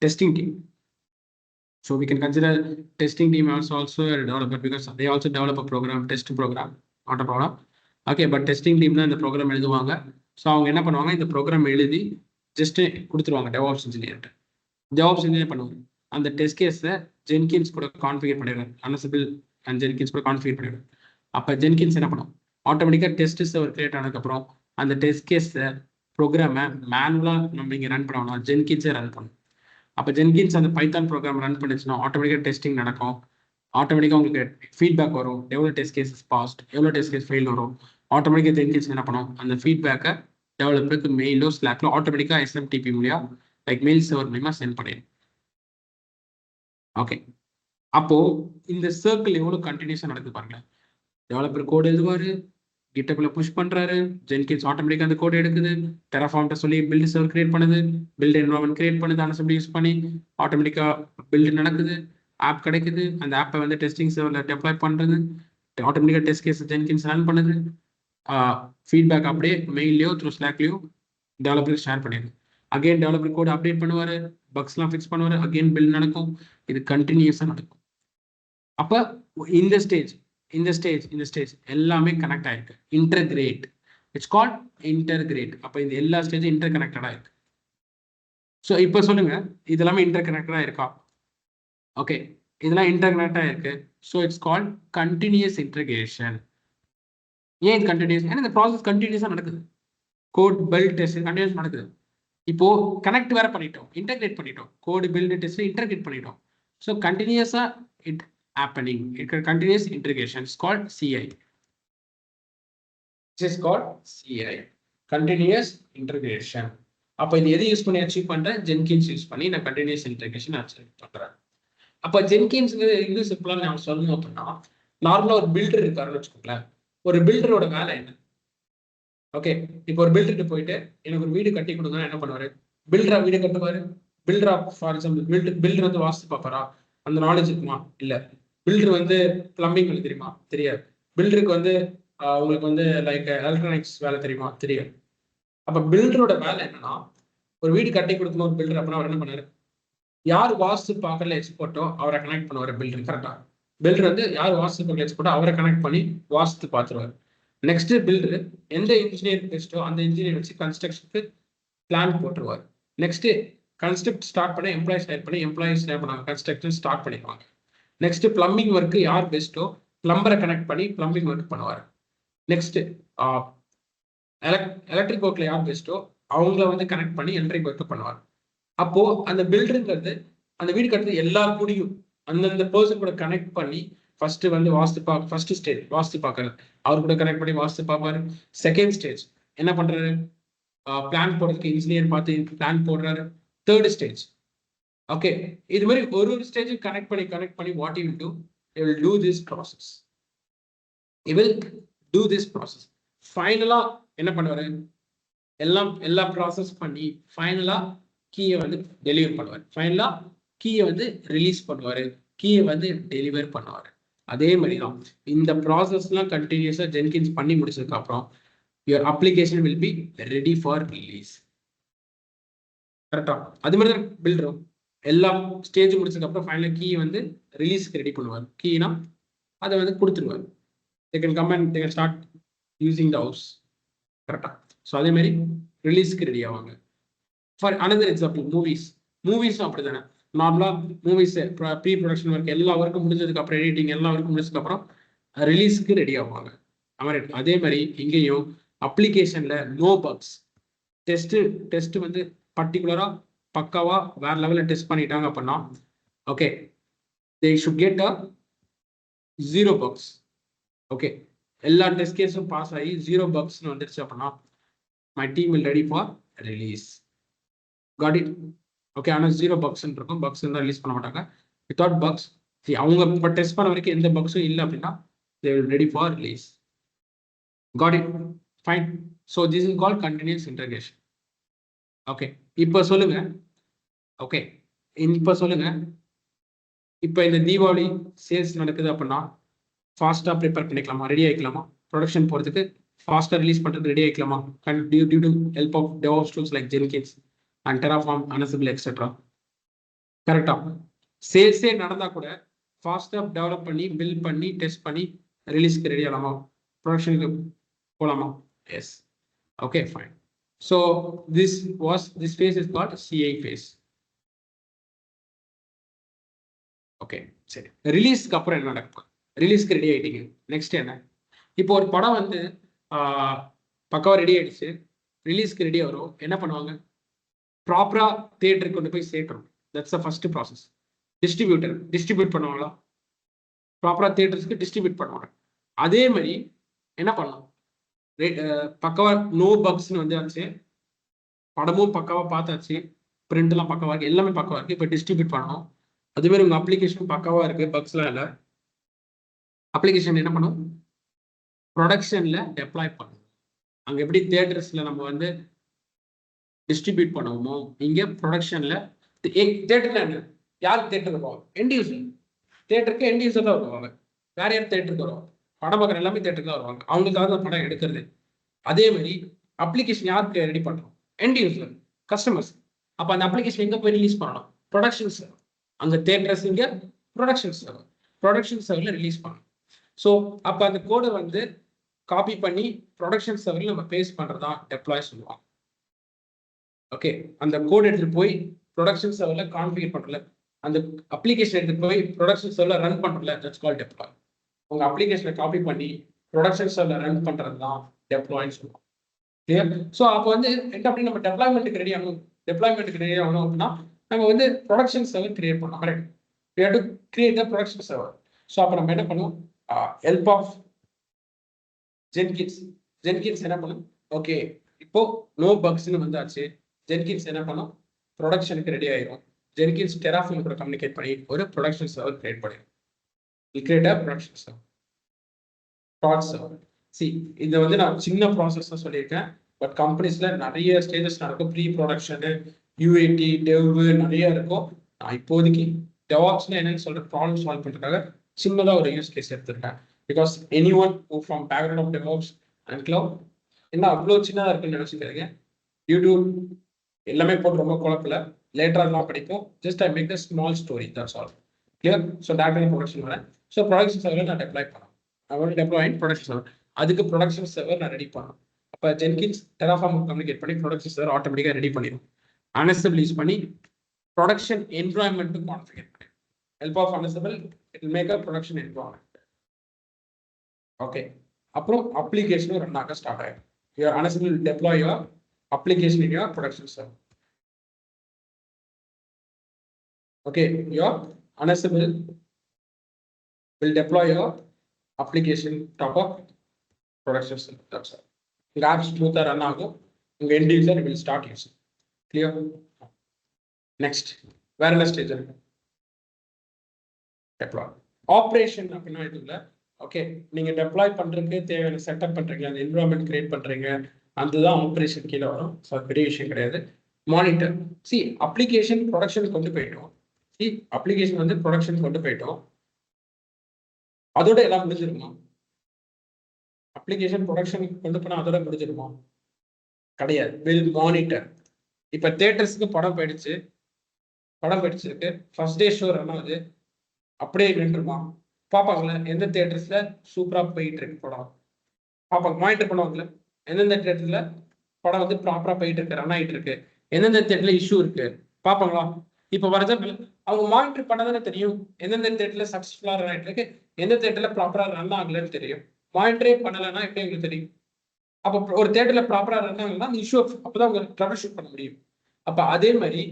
testing team. So we can consider testing team also a developer because they also develop a program, test program, not a problem. Okay, but testing team தான் இந்த program எழுதுவாங்க. So அவங்க என்ன பண்ணுவாங்க? இந்த program எழுதி just கொடுத்துருவாங்க DevOps இன்ஜினியர்கிட்ட. DevOps engineer பண்ணுவாங்க அந்த டெஸ்ட் கேஸை ஜென்கின்ஸ் கூட கான்ஃபிகர் பண்ணிடுறாரு. அனசிபிள் அண்ட் ஜென்கின்ஸ் கூட கான்ஃபிகர் பண்ணிடுறாரு. அப்போ ஜென்கின்ஸ் என்ன பண்ணும்? ஆட்டோமேட்டிக்காக டெஸ்ட் சர்வர் கிரியேட் ஆனதுக்கப்புறம் அந்த டெஸ்ட் கேஸை ப்ரோக்ராமை மேனுவலாக நம்ம இங்கே ரன் பண்ணணும், ஜென்கின்ஸே ரன் பண்ணும். அப்போ ஜென்கின்ஸ் அந்த பைத்தான் ப்ரோக்ராம் ரன் பண்ணிச்சுன்னா ஆட்டோமேட்டிக்காக டெஸ்டிங் நடக்கும். ஆட்டோமேட்டிக்காக உங்களுக்கு ஃபீட்பேக் வரும். எவ்வளோ டெஸ்ட் கேஸஸ் பாஸ்ட், எவ்வளோ டெஸ்ட் கேஸ் ஃபெயில் வரும். ஆட்டோமேட்டிக்காக ஜென்கின்ஸ் என்ன பண்ணும்? அந்த ஃபீட்பேக்கை டெவலப்பருக்கு மெயிலோ ஸ்லாக்லோ ஆட்டோமேட்டிக்காக SMTP மூலியா லைக் மெயில் சர்வர் மூலியமாக சென்ட் பண்ணிடும். ஓகே, அப்போ இந்த சர்க்கிள் எவ்வளோ கண்டினியூஸாக நடக்குது பாருங்களேன். டெவலப்பர் கோட் எழுதுவாரு, கிட்டப்ல புஷ் பண்றாரு, ஜென்கின்ஸ் ஆட்டோமேட்டிக்கா அந்த கோட் எடுக்குது, டெராஃபார்ம்ட்ட சொல்லி பில்ட் சர்வர் கிரியேட் பண்ணுது, பில்ட் என்வரான்மெண்ட் கிரியேட் பண்ணுது, அனசிபிள் யூஸ் பண்ணி ஆட்டோமேட்டிக்கா பில்ட் நடக்குது, ஆப் கிடைக்குது, அந்த ஆப்பை வந்து டெஸ்டிங் சர்வர்ல டெப்ளாய் பண்றது, ஆட்டோமேட்டிக்கா டெஸ்ட் கேஸ் ஜென்கின்ஸ் ரன் பண்ணுது, ஃபீட்பேக் அப்படியே மெயிலையோ த்ரூ ஸ்லாக்லையோ டெவலப்பருக்கு ஷேர் பண்ணிடுது. அகைன் டெவலப்பர் கோட் அப்டேட் பண்ணுவாரு, பக்ஸ்லாம் ஃபிக்ஸ் பண்ணுவாரு, அகைன் பில்ட் நடக்கும். இது கண்டினியூஸா நடக்கும். அப்ப இந்த ஸ்டேஜ் எல்லாமே கனெக்ட் ஆயிருக்கு. Integrate, it's called integrate. அப்ப இந்த எல்லா ஸ்டேஜும் இன்டர் கனெக்டடா இருக்கு. ஸோ இப்போ சொல்லுங்க, இதெல்லாமே இன்டர் கனெக்டடா இருக்கா? ஓகே, இதெல்லாம் இன்டர் கனெக்டா இருக்கு. So it's called continuous integration. ஏன் இது கண்டினியூஸ்? ஏன்னா இந்த ப்ராசஸ் கண்டினியூஸா நடக்குது. கோட் பில்ட் டெஸ்ட் கண்டினியூஸ் நடக்குது. இப்போ கனெக்ட் வேற பண்ணிட்டோம், இன்டர்கிரேட் பண்ணிட்டோம், கோட் பில்ட் டெஸ்ட் இன்டர்கிரேட் பண்ணிட்டோம். ஸோ கண்டினியூஸா it happening, it continuous integration is called CI. This is called CI, continuous integration. அப்ப இது எது யூஸ் பண்ணி அச்சீவ் பண்றேன்? ஜென்கின்ஸ் யூஸ் பண்ணி நான் கண்டினியூஸ் இன்டெகிரேஷன் அச்சீவ் பண்றேன். அப்ப ஜென்கின்ஸ் இன்னும் சிம்பிளா நான் சொல்லணும் அப்படின்னா, நார்மலா ஒரு பில்டர் இருக்காருன்னு வச்சுக்கோங்களேன். ஒரு பில்டரோட வேலை என்ன? ஓகே, இப்போ ஒரு பில்டர்கிட்ட போயிட்டு எனக்கு ஒரு வீடு கட்டி கொடுங்க, என்ன பண்ணுவாரு? பில்டரா வீடு கட்டுவாரு? பில்டரா ஃபார் எக்ஸாம்பிள் பில்டர் வந்து வாஸ்து பார்ப்பாரா? அந்த நாலேஜ் இருக்குமா? இல்ல. பில்டர் வந்து பிளம்பிங் வேலை தெரியுமா? தெரியாது. பில்டருக்கு வந்து உங்களுக்கு வந்து லைக் எலக்ட்ரானிக்ஸ் வேலை தெரியுமா? தெரியாது. அப்ப பில்டரோட வேலை என்னன்னா, ஒரு வீடு கட்டி கொடுக்கணும் ஒரு பில்டர் அப்படின்னா அவர் என்ன பண்ணாரு? யார் வாஸ்து பார்க்கல எக்ஸ்போர்ட்டோ அவரை கனெக்ட் பண்ணுவார் பில்டர். கரெக்டா? பில்டர் வந்து யார் வாஸ்து பார்க்கல எக்ஸ்போர்ட்டோ அவரை கனெக்ட் பண்ணி வாஸ்து பார்த்துருவாரு. நெக்ஸ்ட் பில்டர் எந்த இன்ஜினியர் பெஸ்ட்டோ அந்த இன்ஜினியர் வச்சு கன்ஸ்ட்ரக்ஷனுக்கு பிளான் போட்டுருவார். நெக்ஸ்ட் கன்ஸ்ட்ரக்ட் ஸ்டார்ட் பண்ணி எம்ப்ளாயிஸ் ஹையர் பண்ணி எம்ப்ளாயிஸ் என்ன பண்ணுவாங்க? கன்ஸ்ட்ரக்ஷன் ஸ்டார்ட் பண்ணிடுவாங்க. நெக்ஸ்ட் பிளம்பிங் ஒர்க் யார் பெஸ்ட்டோ பிளம்பரை கனெக்ட் பண்ணி பிளம்பிங் ஒர்க் பண்ணுவார். நெக்ஸ்ட் எலக்ட்ரிக் ஒர்க்ல யார் பெஸ்ட்டோ அவங்கள வந்து கனெக்ட் பண்ணி எலக்ட்ரிக் ஒர்க் பண்ணுவார். அப்போ அந்த பில்டருங்கிறது அந்த வீடு கட்டுறது எல்லா கூடியும் அந்தந்த பர்சன் கூட கனெக்ட் பண்ணி ஃபர்ஸ்ட் வந்து ஃபர்ஸ்ட் ஸ்டேஜ் வாஸ்து பார்க்கறது, அவர் கூட கனெக்ட் பண்ணி வாஸ்து பார்ப்பாரு. செகண்ட் ஸ்டேஜ் என்ன பண்றாரு? பிளான் போடுறதுக்கு இன்ஜினியர் பார்த்து பிளான் போடுறாரு. தேர்ட் ஸ்டேஜ் ஓகே, இது மாதிரி ஒரு ஸ்டேஜ் கனெக்ட் பண்ணி what you will do? You will do this process. You will do this process. ஃபைனலா என்ன பண்ணுவாரு? எல்லா ப்ராசஸ் பண்ணி ஃபைனலா கீயை வந்து டெலிவர் பண்ணுவார். ஃபைனலா கீயை வந்து ரிலீஸ் பண்ணுவாரு, கீயை வந்து டெலிவர் பண்ணுவாரு. அதே மாதிரி தான் இந்த ப்ராசஸ்லாம் கண்டினியூஸாக ஜென்கின்ஸ் பண்ணி முடிச்சதுக்கு அப்புறம் your application will be ready for release. கரெக்டா? அது மாதிரி தான் பில்டரும் எல்லா ஸ்டேஜ் முடிச்சதுக்கு அப்புறம் ஃபைனல் கீ வந்து ரிலீஸ்க்கு ரெடி பண்ணுவார். கீனா அதை வந்து கொடுத்துருவார். they can come and they can start using the house. கரெக்டா? ஸோ அதே மாதிரி ரிலீஸ்க்கு ரெடி ஆவாங்க. ஃபார் அனதர் எக்ஸாம்பிள் மூவிஸும் அப்படி தானே. நார்மலாக மூவிஸ் ப்ரீ ப்ரொடக்ஷன் ஒர்க் எல்லா ஒர்க்கும் முடிஞ்சதுக்கு அப்புறம் எடிட்டிங் எல்லா ஒர்க்கும் முடிச்சதுக்கு அப்புறம் ரிலீஸ்க்கு ரெடி ஆவாங்க. அதே மாதிரி இங்கேயும் அப்ளிகேஷன்ல நோ பக்ஸ் டெஸ்ட் வந்து பர்டிகுலரா பக்காவா வேற லெவலில் டெஸ்ட் பண்ணிட்டாங்க அப்படின்னா okay they should get a 0 bugs. Okay எல்லா டெஸ்ட் கேஸும் பாஸ் ஆகி 0 bugsன்னு வந்துருச்சு அப்படின்னா my team will ready for release. Got it? Okay, ஆனால் 0 bugs இருக்கும். பக்ஸ் இருந்தால் ரிலீஸ் பண்ண மாட்டாங்க. வித்தவுட் பக்ஸ் அவங்க இப்போ டெஸ்ட் பண்ண வரைக்கும் எந்த பக்ஸும் இல்லை அப்படின்னா they will ready for release. Got it? Fine. So this is called continuous integration. Okay, இப்போ சொல்லுங்க. ஓகே, இப்போ சொல்லுங்க. இப்போ இந்த தீபாவளி சேல்ஸ் நடக்குது அப்படின்னா ஃபாஸ்ட்டாக ப்ரிப்பேர் பண்ணிக்கலாமா? ரெடி ஆகிக்கலாமா? ப்ரொடக்ஷன் போகிறதுக்கு ஃபாஸ்ட்டாக ரிலீஸ் பண்ணுறது ரெடி ஆகிக்கலாமா? Due to help of DevOps tools like Jenkins and Terraform, Ansible etcetera. கரெக்டா? சேல்ஸே நடந்தால் கூட ஃபாஸ்ட்டாக டெவலப் பண்ணி பில்ட் பண்ணி டெஸ்ட் பண்ணி ரிலீஸ்க்கு ரெடி ஆகலாமா? ப்ரொடக்ஷனுக்கு போகலாமா? Yes. Okay, fine. So this phase is called CI phase. Okay, சரி. ரிலீஸ்க்கு அப்புறம் என்ன நடக்கும்? ரிலீஸ்க்கு ரெடி ஆயிட்டீங்க. நெக்ஸ்ட் என்ன? இப்போ ஒரு படம் வந்து பக்காவா ரெடி ஆயிடுச்சு, ரிலீஸ்க்கு ரெடி வரும். என்ன பண்ணுவாங்க? ப்ராப்பரா தியேட்டருக்கு கொண்டு போய் சேர்க்கணும். That's the first process. Distribute பண்ணுவாங்களா? ப்ராப்பரா தியேட்டர்ஸ்க்கு டிஸ்ட்ரிபியூட் பண்ணுவாங்க. அதே மாதிரி என்ன பண்ணலாம்? பக்காவா நோ பக்ஸ்ன்னு வந்து ஆச்சு, படமும் பக்காவா பார்த்தாச்சு, பிரிண்ட் எல்லாம் பக்காவா இருக்கு, எல்லாமே பக்காவா இருக்கு. இப்போ டிஸ்ட்ரிபியூட் பண்ணணும். அதுமாதிரி உங்க அப்ளிகேஷன் பக்காவா இருக்கு, பக்ஸ்லாம் இல்லை. அப்ளிகேஷன் என்ன பண்ணும்? ப்ரொடக்ஷன்ல டெப்ளாய் பண்ணும். அங்க எப்படி தியேட்டர்ஸ்ல நம்ம வந்து டிஸ்ட்ரிபியூட் பண்ணுவோமோ இங்க ப்ரொடக்ஷன்ல. தியேட்டர்ல என்ன? யார் தியேட்டருக்கு போவாங்க? End user. தியேட்டருக்கு எண்ட் யூசர் தான் வருவாங்க. வேற யார் தியேட்டருக்கு வருவாங்க? படம் பார்க்குற எல்லாமே தியேட்டருக்கு தான் வருவாங்க. அவங்களுக்காக தான் படம் எடுக்கிறது. அதே மாதிரி அப்ளிகேஷன் யாருக்கு ரெடி பண்றோம்? End user, customers. அப்ப அந்த அப்ளிகேஷன் எங்க போய் ரிலீஸ் பண்ணணும்? Production server. அங்க தியேட்டர்ஸ், இங்க ப்ரொடக்ஷன் சர்வர். ப்ரொடக்ஷன் சர்வர்ல ரிலீஸ் பண்ணணும். ஸோ அப்ப அந்த கோடை வந்து காப்பி பண்ணி ப்ரொடக்ஷன் சர்வர்ல நம்ம பேஸ்ட் பண்றதா டெப்ளாய் சொல்லுவாங்க. ஓகே, அந்த கோட் எடுத்துட்டு போய் ப்ரொடக்ஷன் சர்வர்ல கான்ஃபிகர் பண்றல, அந்த அப்ளிகேஷன் எடுத்துட்டு போய் ப்ரொடக்ஷன் சர்வர்ல ரன் பண்றல, தட்ஸ் கால்ட் டெப்ளாய். உங்க அப்ளிகேஷனை காப்பி பண்ணி ப்ரொடக்ஷன் சர்வர்ல ரன் பண்றது தான் டெப்ளாய்னு சொல்லுவாங்க. கிளியர்? ஸோ அப்போ வந்து என்ன அப்படி நம்ம டெப்ளாய்மெண்ட்டுக்கு ரெடி ஆகணும். டெப்ளாய்மெண்ட்டுக்கு ரெடி ஆகணும் அப்படின்னா நம்ம வந்து ப்ரொடக்ஷன் சர்வர் கிரியேட் பண்ணலாம். Correct? we have to create a production server. So அப்போ நம்ம என்ன பண்ணுவோம்? ஹெல்ப் ஆஃப் ஜென்கின்ஸ் என்ன பண்ணும்? ஓகே, இப்போ நோ பக்ஸ்ன்னு வந்தாச்சு. ஜென்கின்ஸ் என்ன பண்ணும்? ப்ரொடக்ஷனுக்கு ரெடி ஆயிரும். ஜென்கின்ஸ் டெராஃபார்ம் கூட கம்யூனிகேட் பண்ணி ஒரு ப்ரொடக்ஷன் சர்வர் கிரியேட் பண்ணிடும். Create a production server, prod server. See, இதை வந்து நான் சின்ன ப்ராசஸ் தான் சொல்லியிருக்கேன். பட் கம்பெனிஸ்ல நிறைய ஸ்டேஜஸ் நடக்கும். ப்ரீ ப்ரொடக்ஷனு, யூஏடி, டெவ் நிறைய இருக்கும். நான் இப்போதைக்கு டெவாப்ஸ்ல என்னன்னு சொல்ற ப்ராப்ளம் சால்வ் பண்றதுக்காக சின்னதாக ஒரு யூஸ் கேஸ் எடுத்திருக்கேன். Because any one from background of DevOps and cloud என்ன அவ்வளோ சின்னதாக இருக்குன்னு நினைச்சுக்கிறீங்க. யூடியூப் எல்லாமே போட்டு ரொம்ப குழப்பல. லேட்டராக படிப்போம். Just I make the small story, that's all. Clear? So டேரக்டாக ப்ரொடக்ஷன் வரேன். ஸோ ப்ரொடக்ஷன் சர்வர் நான் டெப்ளாய் பண்ணேன். அவன் டெப்ளாய் ப்ரொடக்ஷன் சர்வர். அதுக்கு ப்ரொடக்ஷன் சர்வர் நான் ரெடி பண்ணேன். அப்போ ஜென்கின்ஸ் டெராஃபார்ம் கம்யூனிகேட் பண்ணி ப்ரொடக்ஷன் சர்வர் ஆட்டோமேட்டிக்காக ரெடி பண்ணிடும். அனசிபிள் யூஸ் பண்ணி ப்ரொடக்ஷன் என்வரான்மெண்ட் கான்ஃபிகர் பண்ணி help of Ansible, it will make a production environment. Okay. அப்புறம் application run ஆக start ஆயிடும். Your Ansible will deploy your application in your production server. Okay, your Ansible will deploy your application top of production server. That's all. Your app smooth run ஆகும். உங்க end user will start using. Clear? Next, வேற என்ன stage இருக்கு? Deploy. Operation அப்படின்னா இது இல்லை. Okay, நீங்க deploy பண்றதுக்கு தேவையான செட்டப் பண்றீங்க, அந்த என்விரான்மெண்ட் கிரியேட் பண்றீங்க, அதுதான் ஆப்ரேஷன் கீழே வரும். ஸோ பெரிய விஷயம் கிடையாது. மானிட்டர். சி, அப்ளிகேஷன் ப்ரொடக்ஷன் கொண்டு போயிட்டோம். சி, அப்ளிகேஷன் வந்து ப்ரொடக்ஷன் கொண்டு போயிட்டோம். அதோட எல்லாம் முடிஞ்சிருமா? அப்ளிகேஷன் ப்ரொடக்ஷன் கொண்டு போனா அதோட முடிஞ்சிருமா? கிடையாது. Will monitor. இப்ப தியேட்டர்ஸ்க்கு படம் போயிடுச்சு, படம் போயிடுச்சிருக்கு, ஃபர்ஸ்ட் டே ஷோ ரன் ஆகுது, அப்படியே நின்றுமா? பார்ப்பாங்களே எந்த தியேட்டர்ஸ்ல சூப்பரா போயிட்டு இருக்கு படம், பார்ப்பாங்க, மானிட்டர் பண்ணுவாங்கல்ல. எந்தெந்த தியேட்டர்ல படம் வந்து ப்ராப்பரா போயிட்டு இருக்கு, ரன் ஆகிட்டு இருக்கு, எந்தெந்த தியேட்டர்ல இஷ்யூ இருக்கு பார்ப்பாங்களா? இப்போ ஃபார் எக்ஸாம்பிள் அவங்க மானிட்டர் பண்ணதானே தெரியும் எந்தெந்த தியேட்டர்ல சக்ஸஸ்ஃபுல்லா ரன் ஆகிட்டு இருக்கு, எந்த தியேட்டர்ல ப்ராப்பரா ரன் ஆகலன்னு தெரியும். மானிட்டரே பண்ணலைன்னா எப்படி உங்களுக்கு தெரியும்? அப்போ ஒரு தியேட்டர்ல ப்ராப்பரா ரன் ஆகலன்னா அந்த இஷ்யூ அப்பதான் உங்க ட்ரபிள் ஷூட் பண்ண முடியும். அப்ப அதே மாதிரி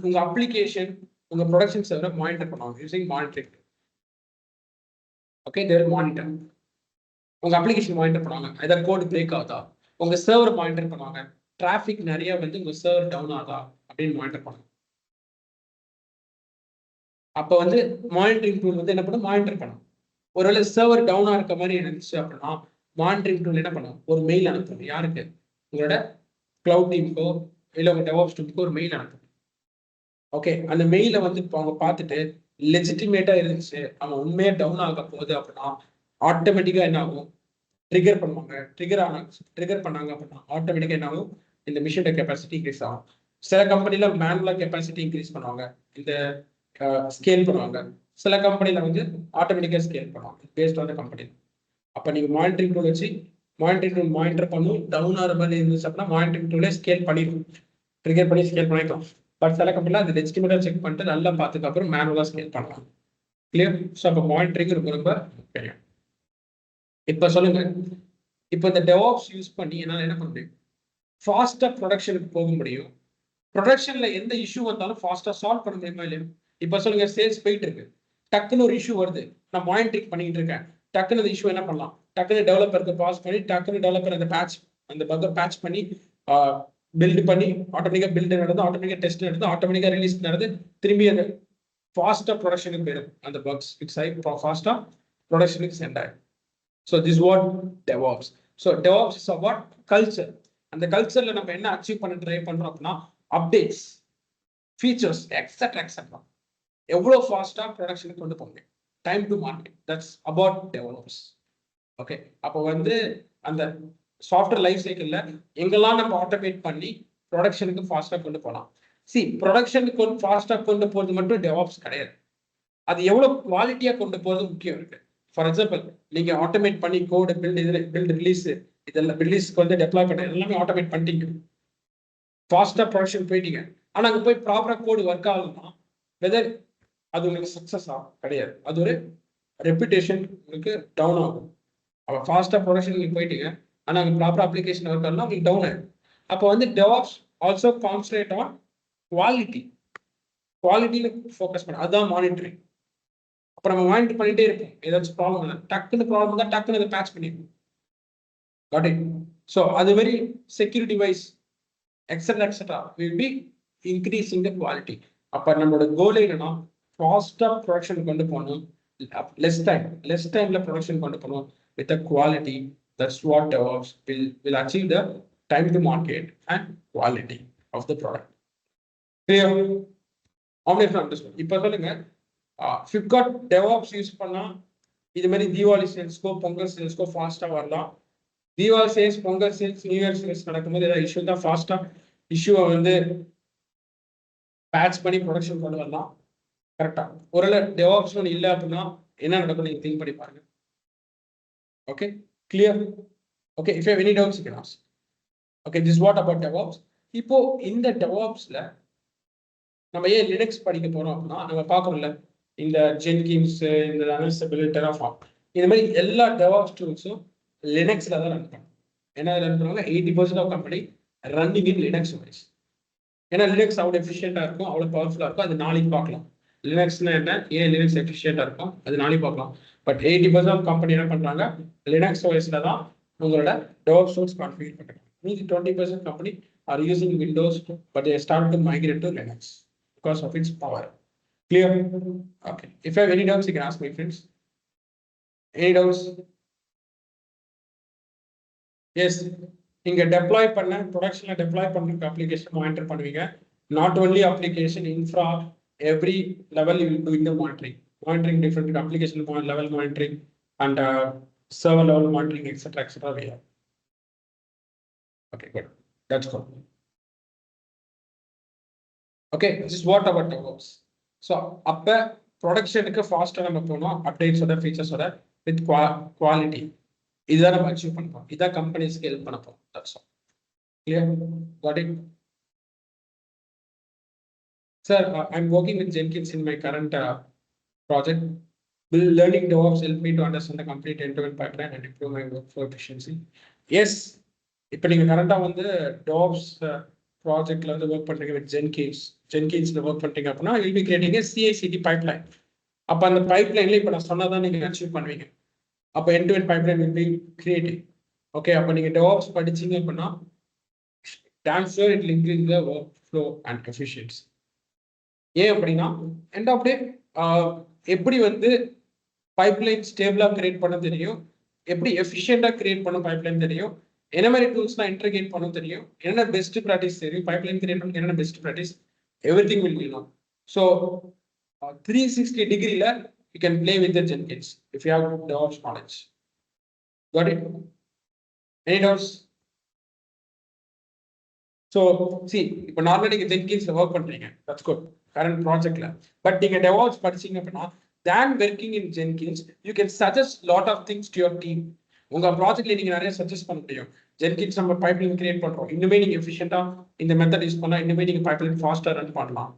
உங்க அப்ளிகேஷன், உங்க ப்ரொடக்ஷன் சர்வரை மானிட்டர் பண்ணுவாங்க யூசிங் மானிட்டரிங். ஓகே, தேர் மானிட்டர். உங்க அப்ளிகேஷன் மானிட்டர் பண்ணுவாங்க, ஏதாவது கோட் பிரேக் ஆகுதா, உங்க சர்வர் மானிட்டர் பண்ணுவாங்க, டிராஃபிக் நிறைய வந்து உங்க சர்வர் டவுன் ஆகுதா அப்படின்னு மானிட்டர் பண்ணுவாங்க. அப்ப வந்து மானிட்டரிங் டூல் வந்து என்ன பண்ணும், மானிட்டர் பண்ணும். ஒருவேளை சர்வர் டவுனா இருக்க மாதிரி இருந்துச்சு அப்படின்னா மானிட்டரிங் டூல் என்ன பண்ணும், ஒரு மெயில் அனுப்பும். யாருக்கு? உங்களோட கிளவுட் டீமுக்கோ இல்லை உங்க டெவாப்ஸ் டீமுக்கோ ஒரு மெயில் அனுப்பும். ஓகே, அந்த மெயிலை வந்து இப்போ அவங்க பார்த்துட்டு லெஜிட்டிமேட்டா இருந்துச்சு, அவங்க உண்மையா டவுன் ஆக போகுது அப்படின்னா ஆட்டோமேட்டிக்கா என்ன ஆகும், ட்ரிகர் பண்ணுவாங்க. ட்ரிகர் பண்ணாங்க அப்படின்னா ஆட்டோமேட்டிக்கா என்ன ஆகும், இந்த மிஷினோட கெப்பாசிட்டி இன்க்ரீஸ் ஆகும். சில கம்பெனில மேனுவலா கெப்பாசிட்டி இன்க்ரீஸ் பண்ணுவாங்க, இந்த ஸ்கேல் பண்ணுவாங்க. சில கம்பெனில வந்து ஆட்டோமேட்டிக்கா ஸ்கேல் பண்ணுவாங்க பேஸ்ட் ஆன் த கம்பெனி. அப்ப நீங்க மானிட்டரிங் டூல் வச்சு மானிட்டரிங் டூல் மானிட்டர் பண்ணும், டவுன் ஆகிற மாதிரி இருந்துச்சு அப்படின்னா மானிட்டரிங் டூலே ஸ்கேல் பண்ணிடும், ட்ரிகர் பண்ணி ஸ்கேல் பண்ணிக்கலாம். பட் சில கம்பெனில அது லெஜிட்டிமேட்டா செக் பண்ணிட்டு நல்லா பார்த்துக்கு அப்புறம் மேனுவலா ஸ்கேல் பண்ணலாம். கிளியர்? ஸோ அப்போ மானிட்டரிங் ரொம்ப ரொம்ப முக்கியம். இப்ப சொல்லுங்க, இப்போ இந்த டெவாப்ஸ் யூஸ் பண்ணி என்னால என்ன பண்ண முடியும், ஃபாஸ்டா ப்ரொடக்ஷனுக்கு போக முடியும். ப்ரொடக்ஷன்ல எந்த இஷ்யூ வந்தாலும் ஃபாஸ்டா சால்வ் பண்ண முடியுமா இல்லையா? இப்ப சொல்லுங்க, சேல்ஸ் போயிட்டு இருக்கு, டக்குன்னு ஒரு இஷ்யூ வருது, நான் மானிட்டரிங் பண்ணிட்டு இருக்கேன், டக்குன்னு அந்த இஷ்யூ என்ன பண்ணலாம், டக்குன்னு டெவலப்பருக்கு பாஸ் பண்ணி டக்குன்னு டெவலப்பர் அந்த பேட்ச், அந்த பக்கை பேட்ச் பண்ணி பில்ட் பண்ணி ஆட்டோமேட்டிக்கா பில்ட் நடந்து ஆட்டோமேட்டிக்கா டெஸ்ட் நடந்து ஆட்டோமேட்டிக்கா ரிலீஸ் நடந்து திரும்பி அந்த ஃபாஸ்டா ப்ரொடக்ஷனுக்கு போயிடும். அந்த பக்ஸ் ஃபிக்ஸ் ஆகி ஃபாஸ்டா ப்ரொடக்ஷனுக்கு சென்ட் ஆகும். So this what DevOps. So DevOps is about culture. அந்த கல்ச்சர்ல நம்ம என்ன அச்சீவ் பண்ண ட்ரை பண்றோம் அப்படின்னா அப்டேட்ஸ், ஃபீச்சர்ஸ், எக்ஸெட்ரா எக்ஸெட்ரா எவ்வளோ ஃபாஸ்டா ப்ரொடக்ஷனுக்கு கொண்டு போக முடியும், time to market, that's about develops. Okay, அப்போ வந்து அந்த சாஃப்ட்வேர் லைஃப் சைக்கிள்ல எங்கெல்லாம் நம்ம ஆட்டோமேட் பண்ணி ப்ரொடக்ஷனுக்கு ஃபாஸ்டா கொண்டு போகலாம். சி, ப்ரொடக்ஷனுக்கு ஃபாஸ்டா கொண்டு போறது மட்டும் டெவாப்ஸ் கிடையாது, அது எவ்வளவு குவாலிட்டியா கொண்டு போறது முக்கியம் இருக்கு. ஃபார் எக்ஸாம்பிள், நீங்க ஆட்டோமேட் பண்ணி கோட் பில்ட் ரிலீஸ் இதெல்லாம் ரிலீஸ்க்கு வந்து டெப்ளாய் பண்ண எல்லாமே ஆட்டோமேட் பண்ணிட்டீங்க, ஃபாஸ்டா ப்ரொடக்ஷன் போயிட்டீங்க. ஆனா அங்க போய் ப்ராப்பரா கோடு ஒர்க் ஆகணும்னா வெதர் அது உங்களுக்கு சக்சஸ் ஆகும் கிடையாது, அது ஒரு ரெப்புடேஷன் உங்களுக்கு டவுன் ஆகும். அப்போ ஃபாஸ்டா ப்ரொடக்ஷன் நீங்க போயிட்டீங்க, ஆனா அங்க ப்ராப்பர் அப்ளிகேஷன் ஒர்க் ஆகலாம் உங்களுக்கு டவுன் ஆகும். அப்போ வந்து DevOps also concentrate on quality, குவாலிட்டியில ஃபோக்கஸ் பண்ண, அதுதான் மானிட்டரிங். அப்போ நம்ம மானிட்டர் பண்ணிட்டே இருப்போம், ஏதாச்சும் ப்ராப்ளம் இல்லை டக்குன்னு ப்ராப்ளம் தான் டக்குன்னு அதை பேட்ச் பண்ணிடுவோம். Got it? ஸோ அது மாதிரி security wise etcetera will be increasing the quality. அப்போ நம்மளோட கோல் என்னன்னா ஃபாஸ்டா ப்ரொடக்ஷன் கொண்டு போகணும், லெஸ் டைம்ல ப்ரொடக்ஷன் கொண்டு போகணும் with a quality. That's what DevOps will achieve the time to market and quality of the product. Clear? இப்போ சொல்லுங்க, ஃபிளிப்கார்ட் டெவாப்ஸ் யூஸ் பண்ணா இது மாதிரி தீபாவளி சேல்ஸ்க்கோ பொங்கல் சேல்ஸ்க்கோ ஃபாஸ்டா வரலாம். Deepavali sales, Pongal sales, new year sales நடக்கும்போது ஏதாவது இஷ்யூ தான் ஃபாஸ்டா இஷ்யூவை வந்து பேட்ச் பண்ணி ப்ரொடக்ஷன் கொண்டு வரலாம். கரெக்டா? ஒருவேளை டெவாப்ஸ் ஒன்று இல்லை அப்படின்னா என்ன நடக்கும் நீங்க திங்க் பண்ணி பாருங்க. Okay, clear? Okay, if you have any doubts you can ask. Okay, this what about DevOps. இப்போ இந்த டெவாப்ஸ்ல நம்ம ஏன் லினக்ஸ் படிக்க போறோம் அப்படின்னா நம்ம பார்க்கறோம்ல இந்த ஜென்கின்ஸ், இந்த அனசிபிள், டெராஃபார்ம், இந்த மாதிரி எல்லா டெவாப்ஸ் டூல்ஸும் லினக்ஸ்ல தான் ரன் பண்ணும். என்ன ரன் பண்ணுவாங்க, 80% of company running in Linux wise. ஏன்னா லினக்ஸ் அவ்வளோ எஃபிஷியண்டா இருக்கும், அவ்வளோ பவர்ஃபுல்லா இருக்கும். அது நாளைக்கு பார்க்கலாம். லினக்ஸ்னா என்ன, ஏன் லினக்ஸ் எஃபிஷியண்டா இருக்கும், அது நாளைக்கு பார்க்கலாம். பட் 80% ஆஃப் கம்பெனி என்ன பண்றாங்க, லினக்ஸ் ஓஎஸ்ல தான் உங்களோட டெவாப்ஸ் டூல்ஸ் கான்ஃபிகர் பண்றாங்க. மீதி 20% company are using Windows, but they start to migrate to Linux because of its power. Clear? Okay. If you have any doubts, you can ask me, friends. Any doubts? Yes. இங்க deploy பண்ண ப்ரொடக்ஷன்ல deploy பண்ற application monitor பண்ணுவீங்க. Not only application, infra, every level you will do in the monitoring. monitoring different application level monitoring and server level monitoring, etc. etc. We have. Okay, good. That's good. Okay, this is what about DevOps. So, upper production faster updates or features with quality. Is that a achieve panapom? Is that company scale panapom? That's all. Clear? Got it? Sir, I'm working with Jenkins in my current project. Learning DevOps help me to understand the complete end-to-end pipeline and improve my workflow efficiency. Yes, இப்போ நீங்க கரண்டா வந்து DevOps ப்ராஜெக்ட்ல வந்து work பண்றீங்க with ஜென்கின்ஸ்ல work பண்றீங்க அப்படின்னா will B creating CI/CD pipeline. அப்ப அந்த பைப்லைன்ல இப்ப நான் சொன்னதான் நீங்க அச்சீவ் பண்ணுவீங்க. அப்ப end-to-end pipeline will be creating. Okay, அப்ப நீங்க DevOps படிச்சீங்க அப்படின்னா damn sure it will increase the workflow and efficiency. ஏன் அப்படின்னா எண்ட் ஆஃப் டே எப்படி வந்து பைப்லைன் ஸ்டேபிளா கிரியேட் பண்ண தெரியும், எப்படி எஃபிஷியண்டா கிரியேட் பண்ண பைப்லைன் தெரியும், என்ன மாதிரி டூல்ஸ்லாம் இன்டர்கேட் பண்ண தெரியும், என்ன பெஸ்ட் ப்ராக்டிஸ் தெரியும், பைப்லைன் கிரியேட் பண்ண என்ன best practice, everything will you know. So 360 டிகிரில you can play with the Jenkins if you have DevOps knowledge. Got it? Any doubts? So see, இப்போ நார்மலா நீங்க Jenkinsல ஒர்க் பண்றீங்க, that's good, current projectல. பட் நீங்க DevOps படிச்சீங்க அப்படின்னா than working in Jenkins, you can suggest lot of things to your team. உங்க ப்ராஜெக்ட்ல நீங்க நிறைய சஜஸ்ட் பண்ண முடியும். Jenkins நம்ம பைப்லைன் கிரியேட் பண்றோம், இன்னுமே நீங்க எஃபிஷியண்டா இந்த மெத்தட் யூஸ் பண்ணா இன்னுமே நீங்க பைப்லைன் ஃபாஸ்டா ரன் பண்ணலாம்.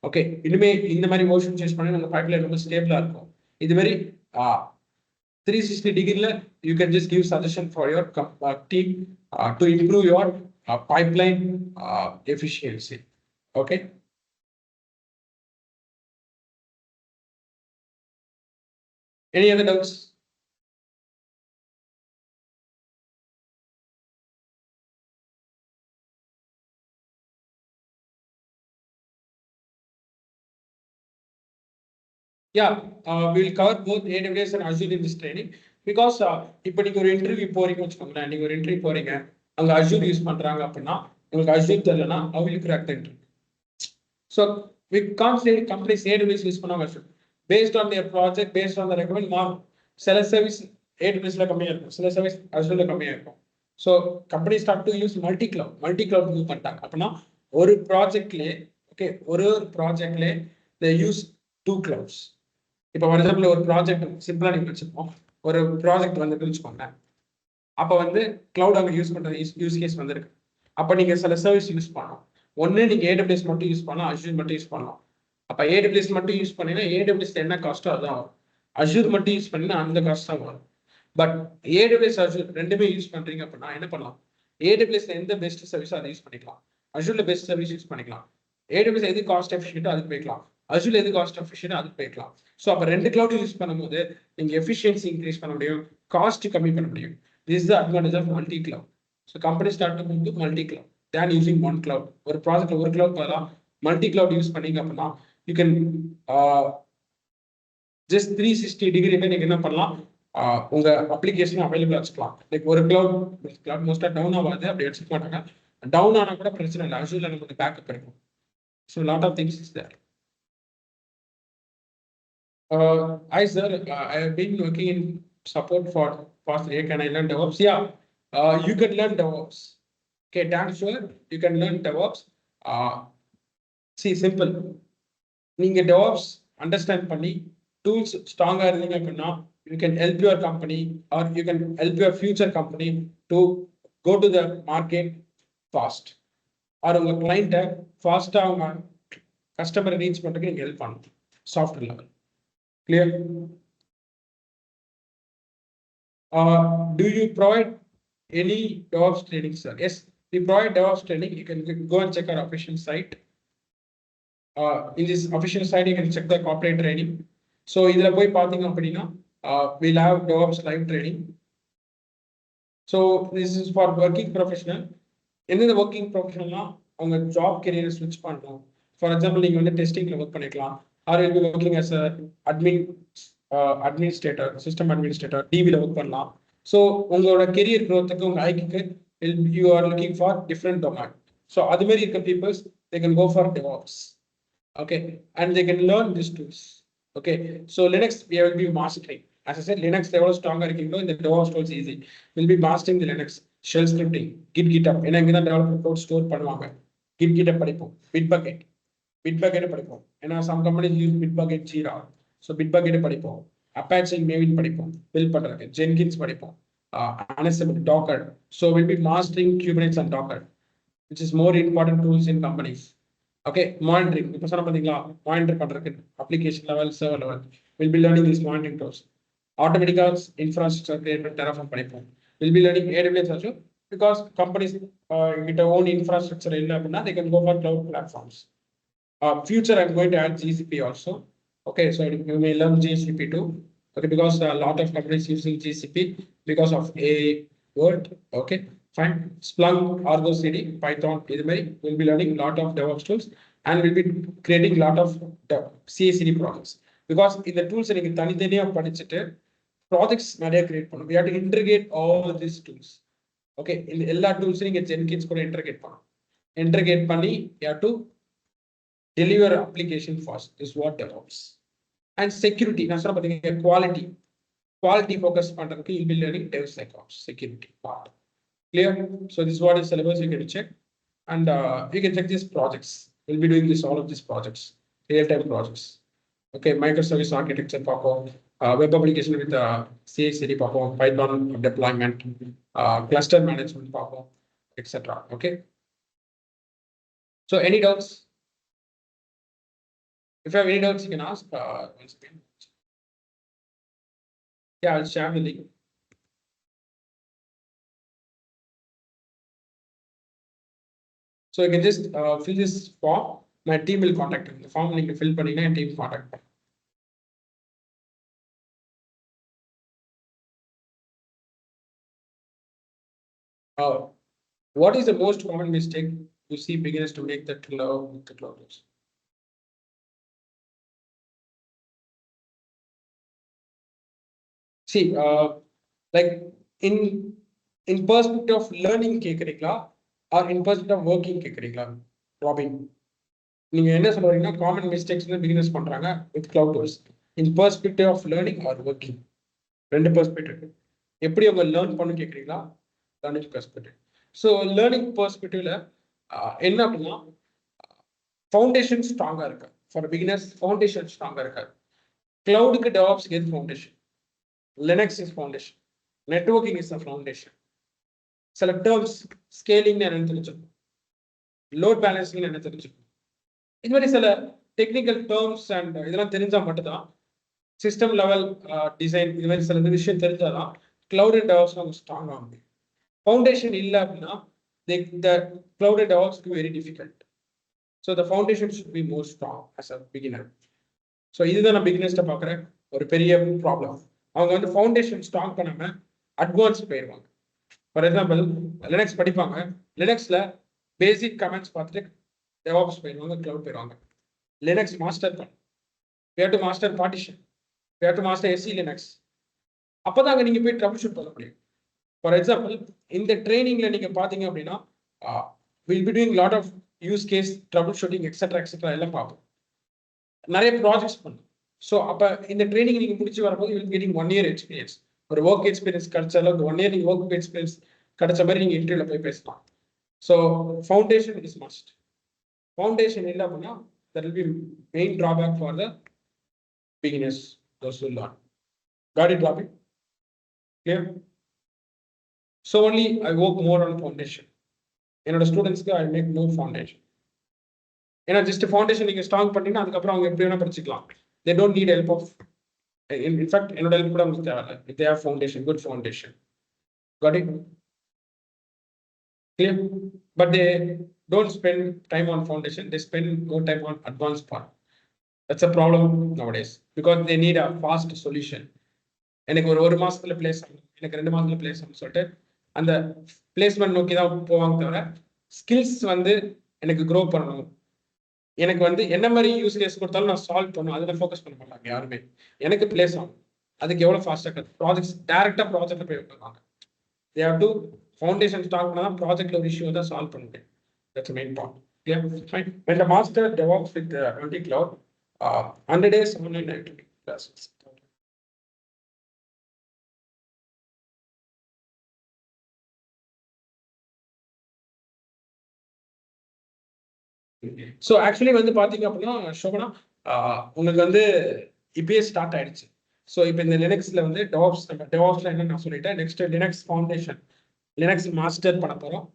ஓகே, இன்னுமே இந்த மாதிரி மோஷன் யூஸ் பண்ணி உங்க பைப்லைன் ரொம்ப ஸ்டேபிளா இருக்கும். இது மாதிரி 360 டிகிரில you can just give suggestion for your team to improve your pipeline efficiency. Okay. Any other doubts? Yeah, we'll cover both AWS and Azure in this training because இப்போ நீங்க ஒரு interview போறீங்கன்னு வச்சுக்கோங்களேன், நீங்க ஒரு இன்டர்வியூ போறீங்க அங்க Azure யூஸ் பண்றாங்க அப்படின்னா உங்களுக்கு Azure தெரியலனா how will you crack the interview? So we can't say companies AWS use பண்ணாங்க Azure based on their project, based on the requirement மாறும். சில சர்வீஸ் AWSல கம்மியா இருக்கும், சில சர்வீஸ் Azureல கம்மியா இருக்கும். So companies start to use multi cloud use பண்ணிட்டாங்க அப்படின்னா ஒரு ப்ராஜெக்ட்லயே ஓகே ஒரு ப்ராஜெக்ட்லயே they use 2 clouds. இப்போ ஃபார் எக்ஸாம்பிள் ஒரு ப்ராஜெக்ட் சிம்பிளா நீங்க வச்சுப்போம், ஒரு ப்ராஜெக்ட் வந்து வச்சுக்கோங்க, அப்ப வந்து கிளவுட் அங்க யூஸ் பண்ற யூஸ் கேஸ் வந்திருக்கு. அப்ப நீங்க சில சர்வீஸ் யூஸ் பண்ணலாம். ஒன்னு நீங்க AWS மட்டும் யூஸ் பண்ணலாம், Azure மட்டும் யூஸ் பண்ணலாம். அப்ப AWS மட்டும் யூஸ் பண்ணீங்கன்னா AWS என்ன காஸ்டோ அதான் வரும், Azure மட்டும் யூஸ் பண்ணீங்கன்னா அந்த காஸ்ட் தான் வரும். பட் AWS Azure ரெண்டுமே யூஸ் பண்றீங்க அப்படின்னா என்ன பண்ணலாம், AWS எந்த பெஸ்ட் சர்வீஸோ அதை யூஸ் பண்ணிக்கலாம், Azureல பெஸ்ட் சர்வீஸ் யூஸ் பண்ணிக்கலாம். AWS எது காஸ்ட் எஃபிஷியன்ட்டோ அதுக்கு போய்க்கலாம், Azure எது காஸ்ட் எஃபிஷியன்ட்டோ அதுக்கு போய்க்கலாம். ஸோ அப்போ ரெண்டு கிளவுட் யூஸ் பண்ணும்போது நீங்க எஃபிஷியன்சி இன்க்ரீஸ் பண்ண முடியும், காஸ்ட் கம்மி பண்ண முடியும். This is the advantage of multi-cloud. So companies start to move to multi-cloud than using one cloud. ஒரு ப்ராஜெக்ட்ல ஒரு கிளவுட் பதிலா multi-cloud யூஸ் பண்ணீங்க அப்படின்னா you can just 360 டிகிரில நீங்க என்ன பண்ணலாம், உங்க அப்ளிகேஷன் அவைலபிளா வச்சுக்கலாம். லைக் ஒரு கிளவுட் மோஸ்டா டவுன் ஆகாது, அப்படி வச்சுக்க மாட்டாங்க. டவுன் ஆனா கூட பிரச்சனை இல்லை, Azureல நமக்கு பேக்கப் இருக்கும். So lot of things is there. Hi sir, I have been working in support for past year. Can I learn DevOps? Yeah, you can learn DevOps. Okay, damn sure you can learn DevOps. See, simple. நீங்க DevOps understand பண்ணி tools ஸ்ட்ராங்கா இருந்தீங்க அப்படின்னா you can help your company or you can help your future company to go to the market fast. or உங்க client ஃபாஸ்டா அவங்க கஸ்டமரை reach பண்றதுக்கு நீங்க ஹெல்ப் பண்ணணும் software level. Clear? Do you provide any DevOps training, sir? Yes, we provide DevOps training. You can go and check our official site. In this official site, you can check the corporate training. So, idhula poi paathinga appadina we'll have DevOps live training. So, this is for working professional. In the working professional na avanga job career switch பண்ணனும். For example, நீங்க வந்து டெஸ்டிங்ல work பண்ணிக்கலாம், or you'll be working as a administrator, system administrator, DB work பண்ணலாம். So உங்களோட career growthக்கு உங்க ஐக்கிக்கு you are looking for different domain. So அது மாதிரி இருக்க people they can go for DevOps. Okay, and they can learn these tools. Okay, so Linux we will be mastering. As I said, Linux level stronger in the DevOps tools easy. We'll be mastering the Linux shell scripting, Git GitHub. ஏன்னா இங்க தான் developer code store பண்ணுவாங்க. Git GitHub படிப்போம். Bitbucket படிப்போம். ஏன்னா some companies use Bitbucket Jira. So Bitbucket படிப்போம். Apache Maven படிப்போம். Build பண்றதுக்கு. Jenkins படிப்போம். Ansible, Docker. So we'll be mastering Kubernetes and Docker, which is more important tools in companies. Okay, monitoring. இப்போ சொன்ன பாத்தீங்களா மானிட்டர் பண்றதுக்கு application level server level will be learning this monitoring tools ஆட்டோமேட்டிக்கா infrastructure create பண்ணி terraform படிப்போம் will be learning AWS also because companies கிட்ட own infrastructure இல்லை அப்படின்னா they can go for cloud platforms. Future I'm going to add GCP also. Okay, so you may learn GCP too. Okay, because a lot of companies using GCP because of a word. Okay, fine. Splunk, Argo CD, Python, we'll be learning a lot of DevOps tools and we'll be creating a lot of CI/CD projects. Because in the tools, projects create. We have to integrate all these tools. Okay, in all tools, Jenkins integrate. Integrate panni, you have to deliver application fast. This is what DevOps. And security, quality focus பண்றதுக்கு you'll be learning DevSecOps, security part. Clear? So this is what is syllabus you can check. And you can check these projects. We'll be doing all of these projects, real-time projects. Okay, microservice architecture, web application with CI/CD, Python deployment, cluster management, etc. Okay. So any doubts? If you have any doubts, you can ask once again. Yeah, I'll share the link. So you can just fill this form. My team will contact you. The form you can fill panina and team contact. What is the most common mistake you see beginners to make that love with the cloud? See, like in perspective of learning கேக்குறீங்களா or in perspective of working கேக்குறீங்களா robin நீங்க என்ன சொல்றீங்கன்னா common mistakes beginners பண்றாங்க with cloud tools in perspective of learning or working ரெண்டு perspective எப்படி அவங்க learn பண்ணு கேக்குறீங்களா லேர்னிங் பெர்ஸ்பெக்டிவ் ஸோ லேர்னிங் பெர்ஸ்பெக்டிவ்ல என்ன அப்படின்னா ஃபவுண்டேஷன் ஸ்ட்ராங்கா இருக்கு ஃபார் பிகினர்ஸ் ஃபவுண்டேஷன் ஸ்ட்ராங்கா இருக்கு கிளவுடுக்கு டெவாப்ஸ்க்கு எது foundation Linux is foundation. Networking is the foundation. Select terms, scaling and load balancing and it's very technical terms and system level design. Cloud and DevOps are strong on the foundation. The cloud and DevOps is very difficult. So the foundation should be more strong as a beginner. So this is a beginner step or a problem. அவங்க வந்து foundation strong பண்ணாம advance போயிடுவாங்க. For example Linux படிப்பாங்க, லினக்ஸ்ல பேசிக் comments பார்த்துட்டு DevOps போயிடுவாங்க, cloud போயிடுவாங்க. Linux master பண்ண we have to master partition, we have to master SE Linux. அப்போதாங்க நீங்க போய் ட்ரபிள் ஷூட் பண்ண முடியும். ஃபார் எக்ஸாம்பிள் இந்த ட்ரைனிங்ல நீங்க பாத்தீங்க அப்படின்னா will be doing lot of use case trouble shooting etcetera எல்லாம் பார்ப்போம். நிறைய ப்ராஜெக்ட்ஸ் பண்ணும். So, in the training, you will be getting 1 year experience or work experience. 1 year work experience. So, foundation is must. Foundation that will be main drawback for the beginners, those who learn. Got it, Robin? Clear? So, only I work more on foundation. The students, I make more foundation. Just a foundation, you strong, they don't need help of, in fact, if they have foundation, good foundation. Got it? Clear? But they don't spend time on foundation, they spend more time on advanced part. That's a problem nowadays because they need a fast solution. எனக்கு ஒரு மாசத்துல place ஆகும், எனக்கு 2 மாசத்துல place ஆகும் சொல்லிட்டு அந்த placement நோக்கி தான் போவாங்க தவிர ஸ்கில்ஸ் வந்து எனக்கு க்ரோ பண்ணணும், எனக்கு வந்து என்ன மாதிரி யூஸ் கேஸ் கொடுத்தாலும் நான் சால்வ் பண்ணும், அதில் ஃபோக்கஸ் பண்ண மாட்டாங்க யாருமே. எனக்கு பிளேஸ் ஆகும், அதுக்கு எவ்வளோ ஃபாஸ்ட்டாக ப்ராஜெக்ட்ஸ் டேரெக்டாக ப்ராஜெக்டில் போய் வைப்பாங்க. They have to foundation start பண்ணால் தான் ப்ராஜெக்டில் ஒரு இஷ்யூ தான் சால்வ் பண்ண முடியும். That's main point. When the master DevOps with multi-cloud, 100 days online activity classes. So actually வந்து பார்த்தீங்க அப்படின்னா ஷோபனா உங்களுக்கு வந்து இப்பயே ஸ்டார்ட் ஆயிடுச்சு. ஸோ இப்போ இந்த லினக்ஸ்ல வந்து டெவாப்ஸ்ல என்ன நான் சொல்லிட்டேன். Next Linux foundation, Linux master பண்ண போகிறோம்.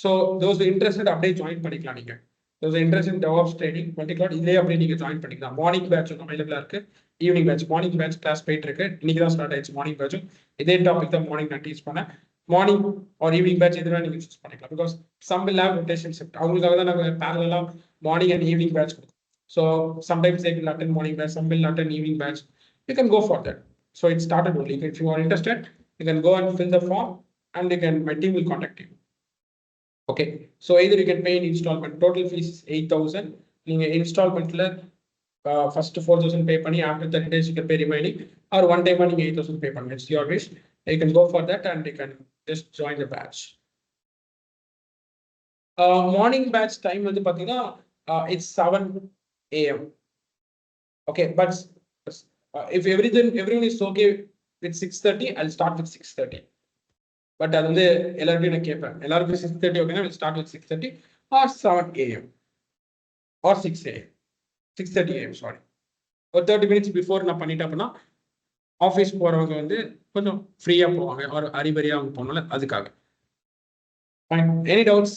ஸோ தோஸ் இன்ட்ரெஸ்டட் அப்படியே ஜாயின் பண்ணிக்கலாம். நீங்கள் those interest in DevOps training multicloud இதே அப்படியே நீங்கள் ஜாயின் பண்ணிக்கலாம். மார்னிங் பேட்ச் அவைலபிளாக இருக்கு, evening batch. Morning batch class போயிட்டு இருக்கு, இன்னைக்கு தான் ஸ்டார்ட் ஆயிடுச்சு. மார்னிங் பேட்சும் இதே டாபிக் தான் மார்னிங் நான் டீச் பண்ணேன். மார்னிங் ஆர் ஈவினிங் பேட்ச் எதுனா நீங்கள் சூஸ் பண்ணிக்கலாம். Because some will have rotation shift. அவங்களுக்காக தான் நாங்கள் பேரலாம் மார்னிங் அண்ட் ஈவினிங் பேட்ச் கொடுக்கும். So sometimes they will attend morning batch, some will attend evening batch. You can go for that. So it started only. If you are interested, you can go and fill the form and my team will contact you. Okay. So either you can pay in installment. Total fees is 8,000. நீங்க installmentல first 4,000 pay பண்ணி after 30 days you can pay remaining, or one time நீங்க 8,000 pay பண்ணுங்க. It's your wish. You can go for that and you can just join the batch. Morning batch time வந்து பாத்தீங்கன்னா it's 7 AM. Okay, but if everyone is okay with 6:30, I'll start with 6:30. But அது வந்து எல்லாருக்கும் நான் கேட்பேன். எல்லாருக்கும் 6:30 ஓகேனா we'll start with 6:30 or 7 AM or 6 AM. 6:30 AM, sorry. ஒரு 30 minutes before நான் பண்ணிட்டேன் அப்படின்னா ஆஃபீஸ் போறவங்க வந்து கொஞ்சம் ஃப்ரீயா போவாங்க, ஒரு அறிபறியா அவங்க போனால அதுக்காக. Fine. Any doubts?